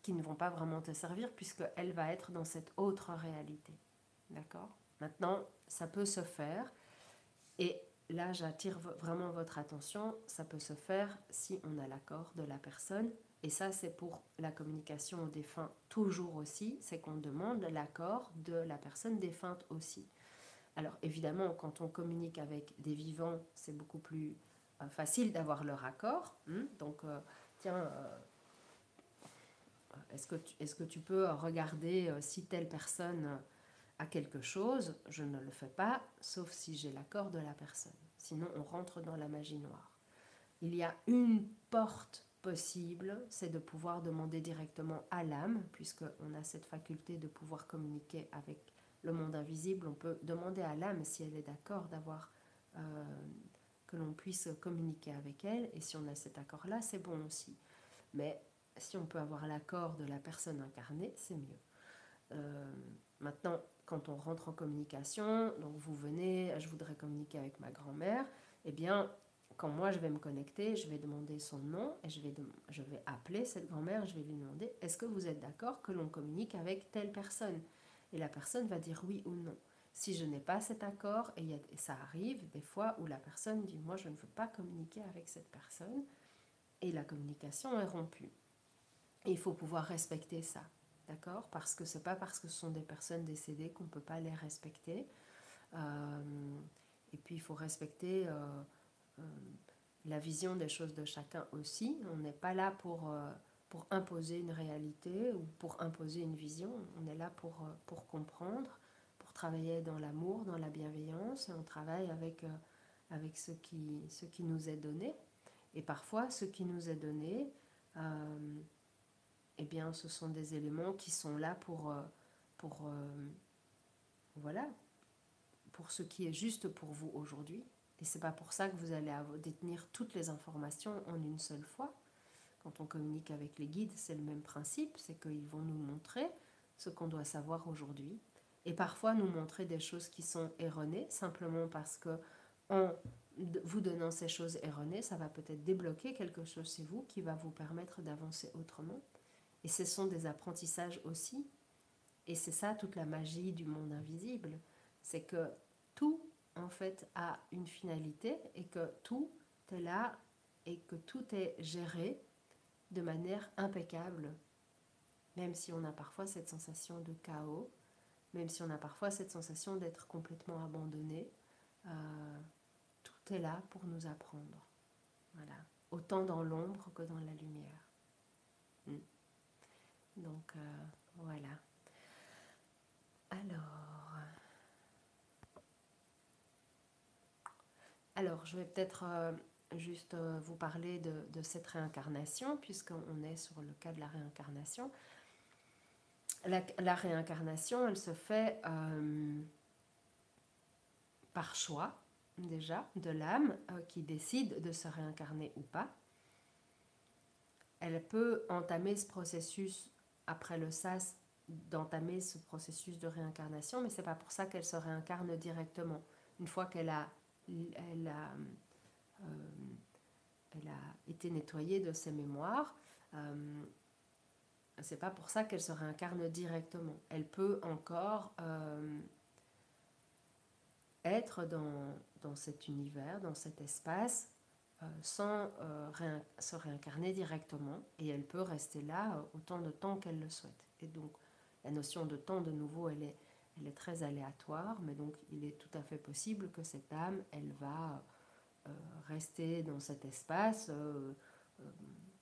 qui ne vont pas vraiment te servir puisqu'elle va être dans cette autre réalité. D'accord? Maintenant, ça peut se faire et là, j'attire vraiment votre attention, ça peut se faire si on a l'accord de la personne et ça, c'est pour la communication aux défunts toujours aussi, c'est qu'on demande l'accord de la personne défunte aussi. Alors évidemment, quand on communique avec des vivants, c'est beaucoup plus facile d'avoir leur accord. Donc, tiens... Est-ce que tu peux regarder si telle personne a quelque chose? Je ne le fais pas, sauf si j'ai l'accord de la personne. Sinon, on rentre dans la magie noire. Il y a une porte possible, c'est de pouvoir demander directement à l'âme, puisqu'on a cette faculté de pouvoir communiquer avec le monde invisible. On peut demander à l'âme si elle est d'accord d'avoir... que l'on puisse communiquer avec elle. Et si on a cet accord-là, c'est bon aussi. Mais si on peut avoir l'accord de la personne incarnée, c'est mieux. Maintenant, quand on rentre en communication, donc vous venez, je voudrais communiquer avec ma grand-mère, eh bien, quand moi je vais me connecter, je vais demander son nom et je vais appeler cette grand-mère, je vais lui demander, est-ce que vous êtes d'accord que l'on communique avec telle personne? Et la personne va dire oui ou non. Si je n'ai pas cet accord, et ça arrive des fois où la personne dit, moi je ne veux pas communiquer avec cette personne, et la communication est rompue. Et il faut pouvoir respecter ça, d'accord? Parce que c'est pas parce que ce sont des personnes décédées qu'on ne peut pas les respecter. Et puis il faut respecter la vision des choses de chacun aussi. On n'est pas là pour imposer une réalité ou pour imposer une vision. On est là pour comprendre, pour travailler dans l'amour, dans la bienveillance. Et on travaille avec ce qui nous est donné. Et parfois, ce qui nous est donné... eh bien, ce sont des éléments qui sont là voilà, pour ce qui est juste pour vous aujourd'hui. Et c'est pas pour ça que vous allez détenir toutes les informations en une seule fois. Quand on communique avec les guides, c'est le même principe, c'est qu'ils vont nous montrer ce qu'on doit savoir aujourd'hui. Et parfois nous montrer des choses qui sont erronées, simplement parce que en vous donnant ces choses erronées, ça va peut-être débloquer quelque chose chez vous qui va vous permettre d'avancer autrement. Et ce sont des apprentissages aussi. Et c'est ça toute la magie du monde invisible. C'est que tout, en fait, a une finalité et que tout est là et que tout est géré de manière impeccable. Même si on a parfois cette sensation de chaos, même si on a parfois cette sensation d'être complètement abandonné, tout est là pour nous apprendre. Voilà. Autant dans l'ombre que dans la lumière. Donc, voilà. Alors, je vais peut-être juste vous parler de cette réincarnation, puisqu'on est sur le cas de la réincarnation. La réincarnation, elle se fait par choix, déjà, de l'âme qui décide de se réincarner ou pas. Elle peut entamer ce processus après le SAS, d'entamer ce processus de réincarnation, mais ce n'est pas pour ça qu'elle se réincarne directement. Une fois qu'elle a elle a été nettoyée de ses mémoires. C'est pas pour ça qu'elle se réincarne directement. Elle peut encore être dans cet univers, dans cet espace, sans se réincarner directement, et elle peut rester là autant de temps qu'elle le souhaite. Et donc la notion de temps, de nouveau, elle est très aléatoire, mais donc il est tout à fait possible que cette âme, elle va rester dans cet espace,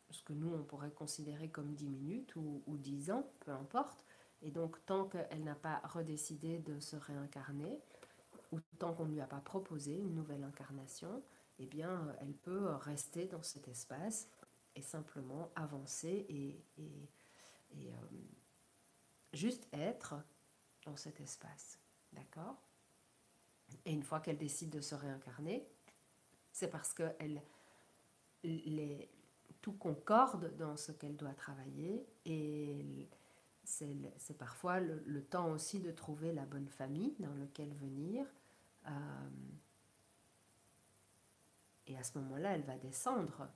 ce que nous on pourrait considérer comme 10 minutes ou 10 ans, peu importe. Et donc tant qu'elle n'a pas redécidé de se réincarner, ou tant qu'on ne lui a pas proposé une nouvelle incarnation, eh bien, elle peut rester dans cet espace et simplement avancer et juste être dans cet espace. D'accord? Et une fois qu'elle décide de se réincarner, c'est parce que tout concorde dans ce qu'elle doit travailler, et c'est parfois le temps aussi de trouver la bonne famille dans laquelle venir. Euh, et à ce moment-là, elle va descendre.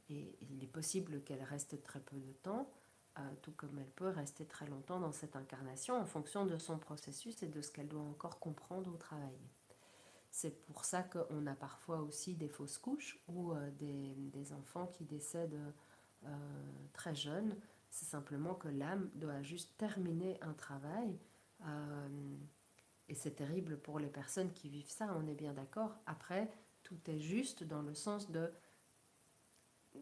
Et il est possible qu'elle reste très peu de temps, tout comme elle peut rester très longtemps dans cette incarnation en fonction de son processus et de ce qu'elle doit encore comprendre ou travailler. C'est pour ça qu'on a parfois aussi des fausses couches ou des enfants qui décèdent très jeunes. C'est simplement que l'âme doit juste terminer un travail. Et c'est terrible pour les personnes qui vivent ça, on est bien d'accord. Après, tout est juste dans le sens de...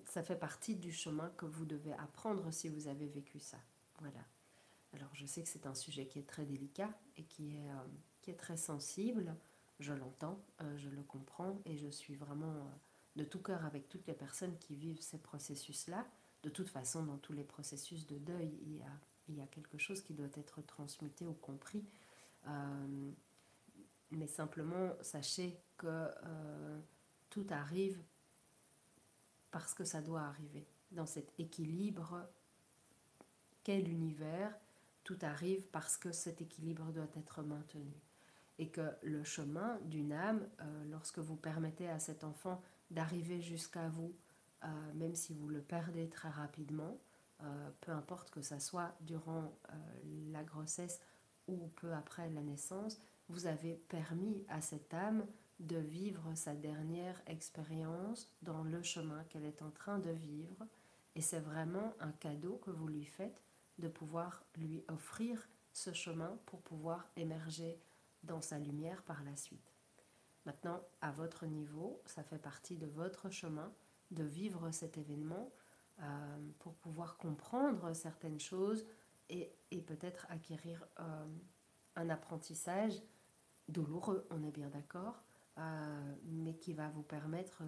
Ça fait partie du chemin que vous devez apprendre si vous avez vécu ça. Voilà. Alors je sais que c'est un sujet qui est très délicat et qui est très sensible. Je l'entends, je le comprends, et je suis vraiment de tout cœur avec toutes les personnes qui vivent ces processus-là. De toute façon, dans tous les processus de deuil, il y a quelque chose qui doit être transmuté ou compris. Mais simplement, sachez que tout arrive parce que ça doit arriver. Dans cet équilibre qu'est l'univers, tout arrive parce que cet équilibre doit être maintenu. Et que le chemin d'une âme, lorsque vous permettez à cet enfant d'arriver jusqu'à vous, même si vous le perdez très rapidement, peu importe que ça soit durant la grossesse ou peu après la naissance, vous avez permis à cette âme de vivre sa dernière expérience dans le chemin qu'elle est en train de vivre. Et c'est vraiment un cadeau que vous lui faites de pouvoir lui offrir ce chemin pour pouvoir émerger dans sa lumière par la suite. Maintenant, à votre niveau, ça fait partie de votre chemin de vivre cet événement pour pouvoir comprendre certaines choses et peut-être acquérir un apprentissage douloureux, on est bien d'accord, mais qui va vous permettre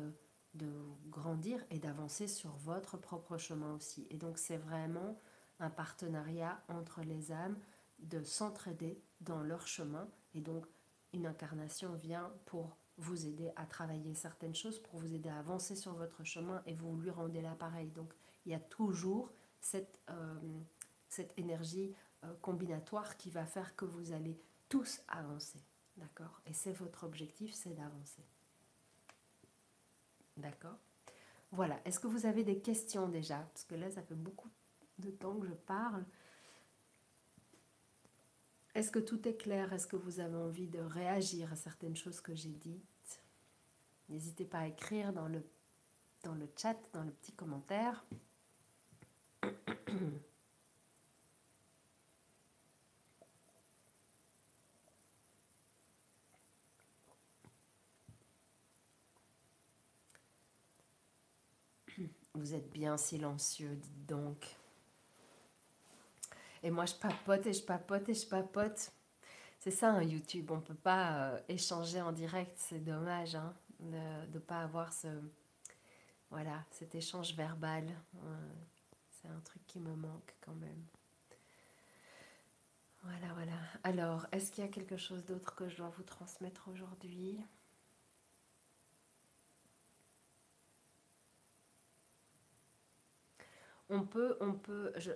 de grandir et d'avancer sur votre propre chemin aussi. Et donc c'est vraiment un partenariat entre les âmes de s'entraider dans leur chemin. Et donc une incarnation vient pour vous aider à travailler certaines choses, pour vous aider à avancer sur votre chemin, et vous lui rendez l'appareil. Donc il y a toujours cette énergie combinatoire qui va faire que vous allez tous avancer. D'accord? Et c'est votre objectif, c'est d'avancer. D'accord? Voilà. Est-ce que vous avez des questions déjà? Parce que là, ça fait beaucoup de temps que je parle. Est-ce que tout est clair? Est-ce que vous avez envie de réagir à certaines choses que j'ai dites? N'hésitez pas à écrire dans le chat, dans le petit commentaire. Vous êtes bien silencieux, dites donc. Et moi, je papote et je papote et je papote. C'est ça, hein, YouTube. On ne peut pas échanger en direct. C'est dommage de ne pas avoir voilà, cet échange verbal. C'est un truc qui me manque quand même. Voilà, voilà. Alors, est-ce qu'il y a quelque chose d'autre que je dois vous transmettre aujourd'hui ?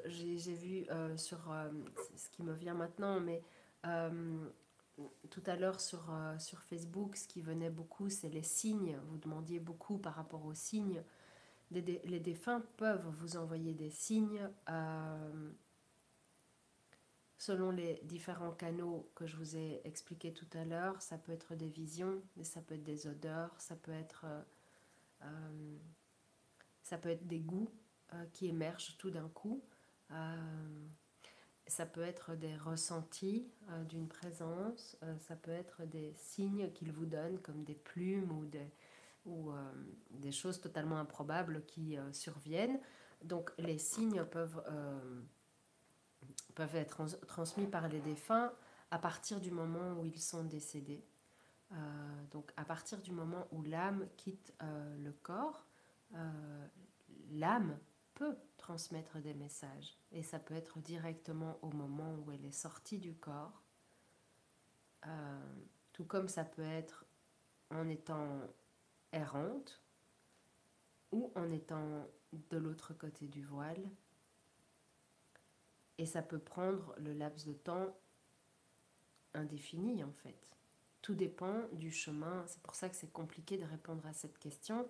J'ai vu sur ce qui me vient maintenant, mais tout à l'heure sur Facebook, ce qui venait beaucoup, c'est les signes. Vous demandiez beaucoup par rapport aux signes. Les défunts peuvent vous envoyer des signes selon les différents canaux que je vous ai expliqués tout à l'heure. Ça peut être des visions, mais ça peut être des odeurs, euh, ça peut être des goûts qui émergent tout d'un coup. Ça peut être des ressentis d'une présence, ça peut être des signes qu'ils vous donnent comme des plumes ou des choses totalement improbables qui surviennent. Donc les signes peuvent être transmis par les défunts à partir du moment où ils sont décédés. Donc à partir du moment où l'âme quitte le corps, l'âme peut transmettre des messages. Et ça peut être directement au moment où elle est sortie du corps, tout comme ça peut être en étant errante ou en étant de l'autre côté du voile. Et ça peut prendre le laps de temps indéfini en fait. Tout dépend du chemin. C'est pour ça que c'est compliqué de répondre à cette question.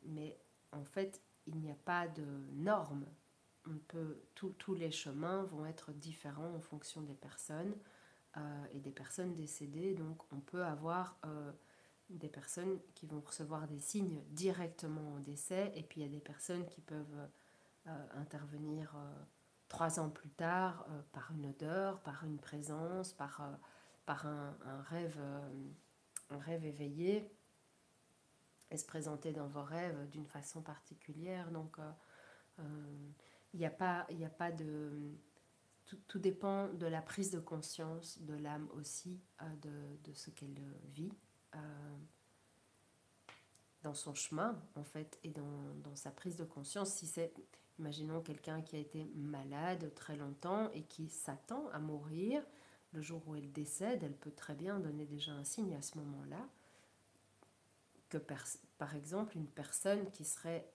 Mais en fait, il n'y a pas de normes. Tous les chemins vont être différents en fonction des personnes et des personnes décédées. Donc on peut avoir des personnes qui vont recevoir des signes directement au décès, et puis il y a des personnes qui peuvent intervenir 3 ans plus tard par une odeur, par une présence, par un rêve éveillé, et se présenter dans vos rêves d'une façon particulière. Donc il n'y a pas de... Tout dépend de la prise de conscience de l'âme aussi, de ce qu'elle vit dans son chemin, en fait, et dans sa prise de conscience. Si c'est, imaginons quelqu'un qui a été malade très longtemps et qui s'attend à mourir, le jour où elle décède, elle peut très bien donner déjà un signe à ce moment-là, que par exemple, une personne qui serait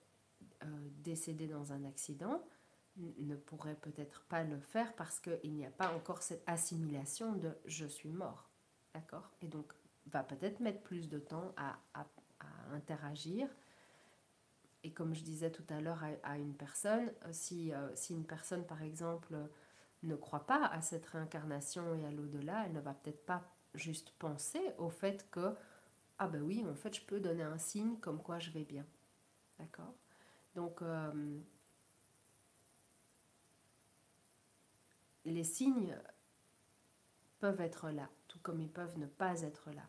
décédée dans un accident ne pourrait peut-être pas le faire parce qu'il n'y a pas encore cette assimilation de je suis mort, d'accord? Et donc va peut-être mettre plus de temps à interagir. Et comme je disais tout à l'heure à une personne, si une personne par exemple ne croit pas à cette réincarnation et à l'au-delà, elle ne va peut-être pas juste penser au fait que ah ben oui, en fait je peux donner un signe comme quoi je vais bien, d'accord? Donc les signes peuvent être là, tout comme ils peuvent ne pas être là.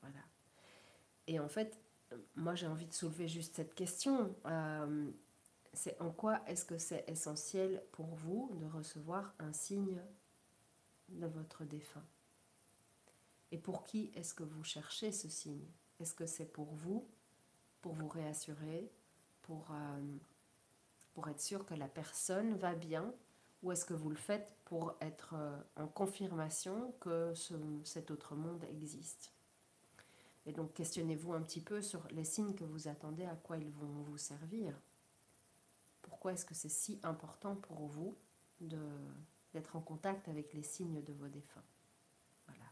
Voilà. Et en fait, moi j'ai envie de soulever juste cette question. C'est en quoi est-ce que c'est essentiel pour vous de recevoir un signe de votre défunt? Et pour qui est-ce que vous cherchez ce signe? Est-ce que c'est pour vous réassurer, pour être sûr que la personne va bien, ou est-ce que vous le faites pour être en confirmation que cet autre monde existe? Et donc questionnez-vous un petit peu sur les signes que vous attendez, à quoi ils vont vous servir. Pourquoi est-ce que c'est si important pour vous d'être en contact avec les signes de vos défunts? Voilà.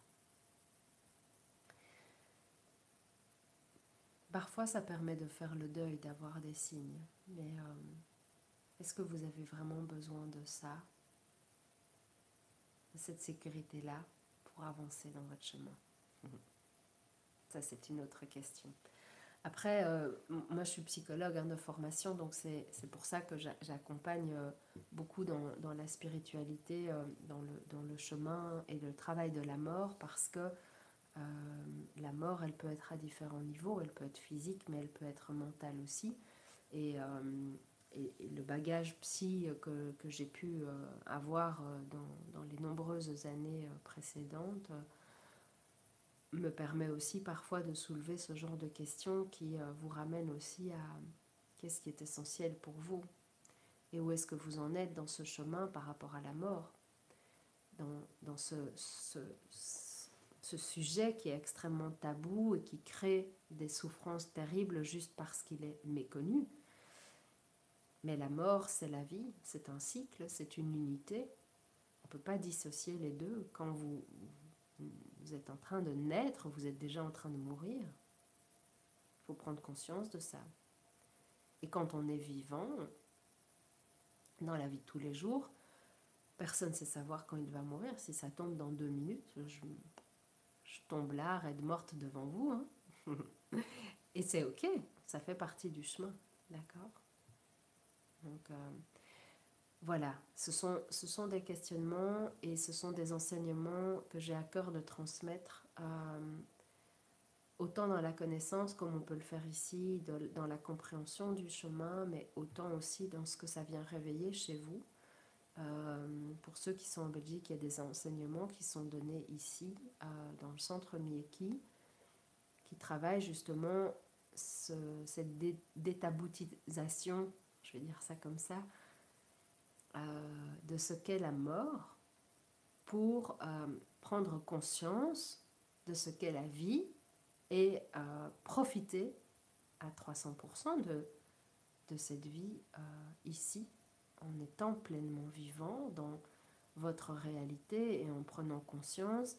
Parfois ça permet de faire le deuil, d'avoir des signes, mais est-ce que vous avez vraiment besoin de ça, de cette sécurité-là, pour avancer dans votre chemin? Ça, c'est une autre question. Après, moi, je suis psychologue de formation, donc c'est pour ça que j'accompagne beaucoup dans la spiritualité, dans le chemin et le travail de la mort, parce que la mort, elle peut être à différents niveaux. Elle peut être physique, mais elle peut être mentale aussi. Et, et le bagage psy que j'ai pu avoir dans les nombreuses années précédentes me permet aussi parfois de soulever ce genre de questions qui vous ramènent aussi à qu'est-ce qui est essentiel pour vous et où est-ce que vous en êtes dans ce chemin par rapport à la mort, dans ce sujet qui est extrêmement tabou et qui crée des souffrances terribles juste parce qu'il est méconnu. Mais la mort, c'est la vie, c'est un cycle, c'est une unité. On ne peut pas dissocier les deux. Quand vous êtes en train de naître, vous êtes déjà en train de mourir. Il faut prendre conscience de ça. Et quand on est vivant, dans la vie de tous les jours, personne ne sait savoir quand il va mourir. Si ça tombe dans 2 minutes, je tombe là, raide morte devant vous. Hein. Et c'est ok, ça fait partie du chemin, d'accord? Donc voilà, ce sont des questionnements et ce sont des enseignements que j'ai à cœur de transmettre, autant dans la connaissance comme on peut le faire ici, dans la compréhension du chemin, mais autant aussi dans ce que ça vient réveiller chez vous. Pour ceux qui sont en Belgique, il y a des enseignements qui sont donnés ici, dans le centre Mieki, qui travaillent justement cette détaboutisation, je vais dire ça comme ça, de ce qu'est la mort, pour prendre conscience de ce qu'est la vie et profiter à 300% de cette vie ici, en étant pleinement vivant dans votre réalité et en prenant conscience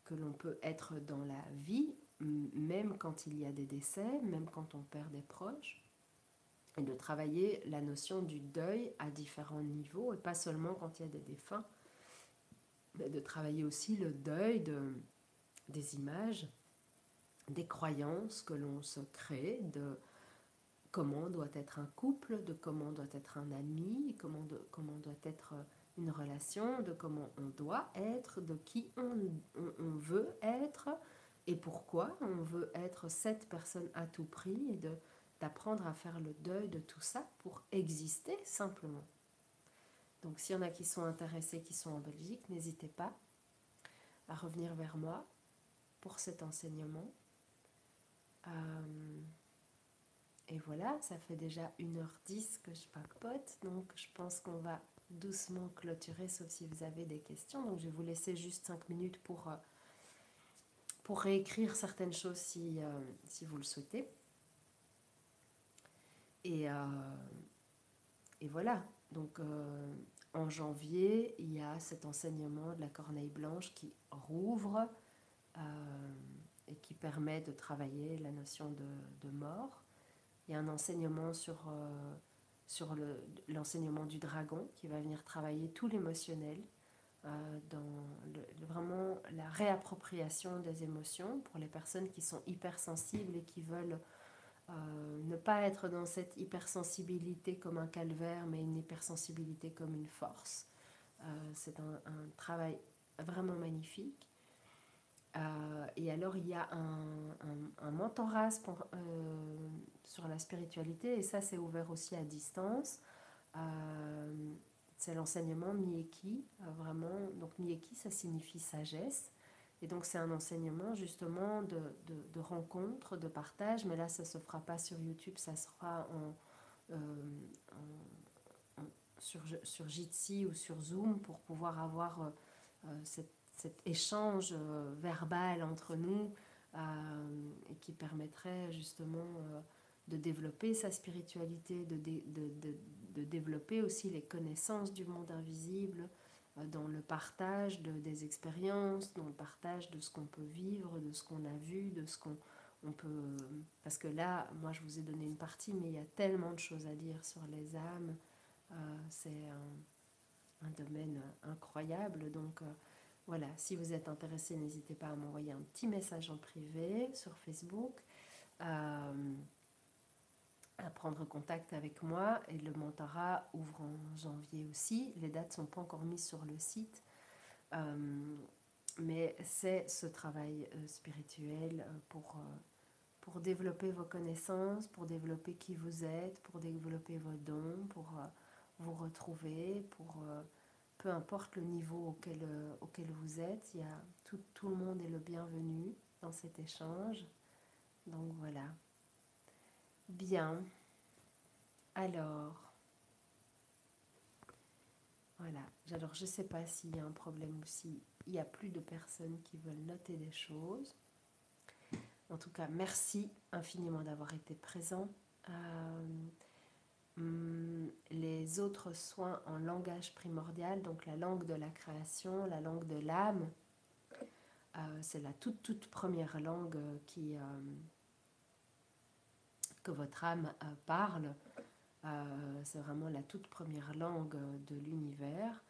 que l'on peut être dans la vie, même quand il y a des décès, même quand on perd des proches, et de travailler la notion du deuil à différents niveaux, et pas seulement quand il y a des défunts, mais de travailler aussi le deuil des images, des croyances que l'on se crée, de comment doit être un couple, de comment doit être un ami, comment doit être une relation, de comment on doit être, de qui on veut être et pourquoi on veut être cette personne à tout prix, et d'apprendre à faire le deuil de tout ça pour exister simplement. Donc s'il y en a qui sont intéressés, qui sont en Belgique, n'hésitez pas à revenir vers moi pour cet enseignement. Et voilà, ça fait déjà 1h10 que je papote, donc je pense qu'on va doucement clôturer, sauf si vous avez des questions. Donc je vais vous laisser juste 5 minutes pour réécrire certaines choses si vous le souhaitez. Et voilà, donc en janvier, il y a cet enseignement de la corneille blanche qui rouvre et qui permet de travailler la notion de mort. Il y a un enseignement sur l'enseignement du dragon qui va venir travailler tout l'émotionnel, dans vraiment la réappropriation des émotions pour les personnes qui sont hypersensibles et qui veulent ne pas être dans cette hypersensibilité comme un calvaire, mais une hypersensibilité comme une force. C'est un travail vraiment magnifique. Et alors il y a un mentorat sur la spiritualité, et ça c'est ouvert aussi à distance. C'est l'enseignement Mieki, vraiment. Donc Mieki, ça signifie sagesse, et donc c'est un enseignement justement de rencontre, de partage, mais là ça ne se fera pas sur YouTube, ça sera sur Jitsi ou sur Zoom, pour pouvoir avoir cet échange verbal entre nous, et qui permettrait justement de développer sa spiritualité, de développer aussi les connaissances du monde invisible, dans le partage des expériences, dans le partage de ce qu'on peut vivre, de ce qu'on a vu, de ce qu'on peut... Parce que là, moi je vous ai donné une partie, mais il y a tellement de choses à dire sur les âmes, c'est un domaine incroyable, donc... Voilà, si vous êtes intéressé, n'hésitez pas à m'envoyer un petit message en privé sur Facebook, à prendre contact avec moi. Et le mentorat ouvre en janvier aussi. Les dates ne sont pas encore mises sur le site, mais c'est ce travail spirituel pour développer vos connaissances, pour développer qui vous êtes, pour développer vos dons, pour vous retrouver, pour... peu importe le niveau auquel vous êtes, il y a tout le monde est le bienvenu dans cet échange. Donc voilà. Bien. Alors, voilà. Alors, je ne sais pas s'il y a un problème ou s'il y a plus de personnes qui veulent noter des choses. En tout cas, merci infiniment d'avoir été présent. Les autres soins en langage primordial, donc la langue de la création, la langue de l'âme, c'est la toute première langue que votre âme parle. C'est vraiment la toute première langue de l'univers.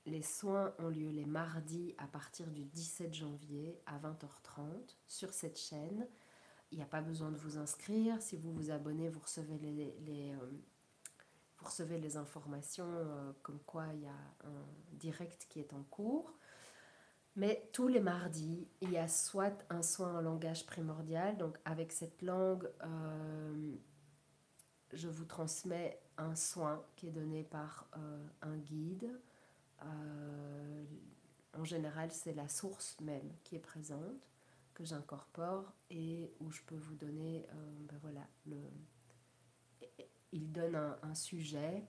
Les soins ont lieu les mardis à partir du 17 janvier à 20h30 sur cette chaîne. Il n'y a pas besoin de vous inscrire. Si vous vous abonnez, vous recevez vous recevez les informations comme quoi il y a un direct qui est en cours. Mais tous les mardis, il y a soit un soin en langage primordial, donc avec cette langue, je vous transmets un soin qui est donné par un guide. En général, c'est la source même qui est présente, que j'incorpore et où je peux vous donner, voilà, il donne un sujet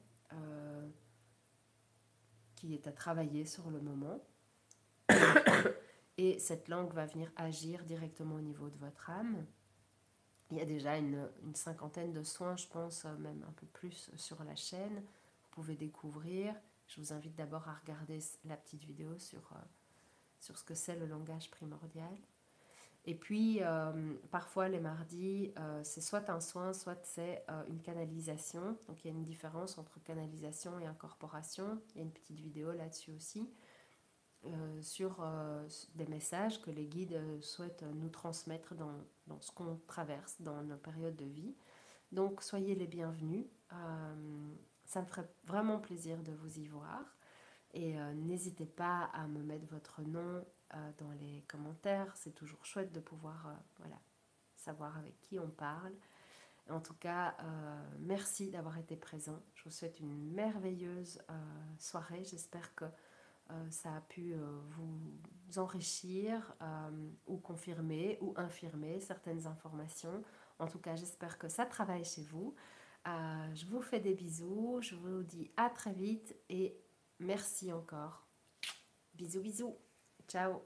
qui est à travailler sur le moment. Et cette langue va venir agir directement au niveau de votre âme. Il y a déjà une cinquantaine de soins, je pense, même un peu plus sur la chaîne. Vous pouvez découvrir. Je vous invite d'abord à regarder la petite vidéo sur ce que c'est le langage primordial. Et puis, parfois, les mardis, c'est soit un soin, soit c'est une canalisation. Donc, il y a une différence entre canalisation et incorporation. Il y a une petite vidéo là-dessus aussi. Sur des messages que les guides souhaitent nous transmettre dans ce qu'on traverse, dans nos périodes de vie. Donc, soyez les bienvenus. Ça me ferait vraiment plaisir de vous y voir. Et n'hésitez pas à me mettre votre nom dans les commentaires. C'est toujours chouette de pouvoir voilà, savoir avec qui on parle. En tout cas, merci d'avoir été présent. Je vous souhaite une merveilleuse soirée. J'espère que ça a pu vous enrichir ou confirmer ou infirmer certaines informations. En tout cas, j'espère que ça travaille chez vous. Je vous fais des bisous. Je vous dis à très vite et merci encore. Bisous, bisous. Ciao.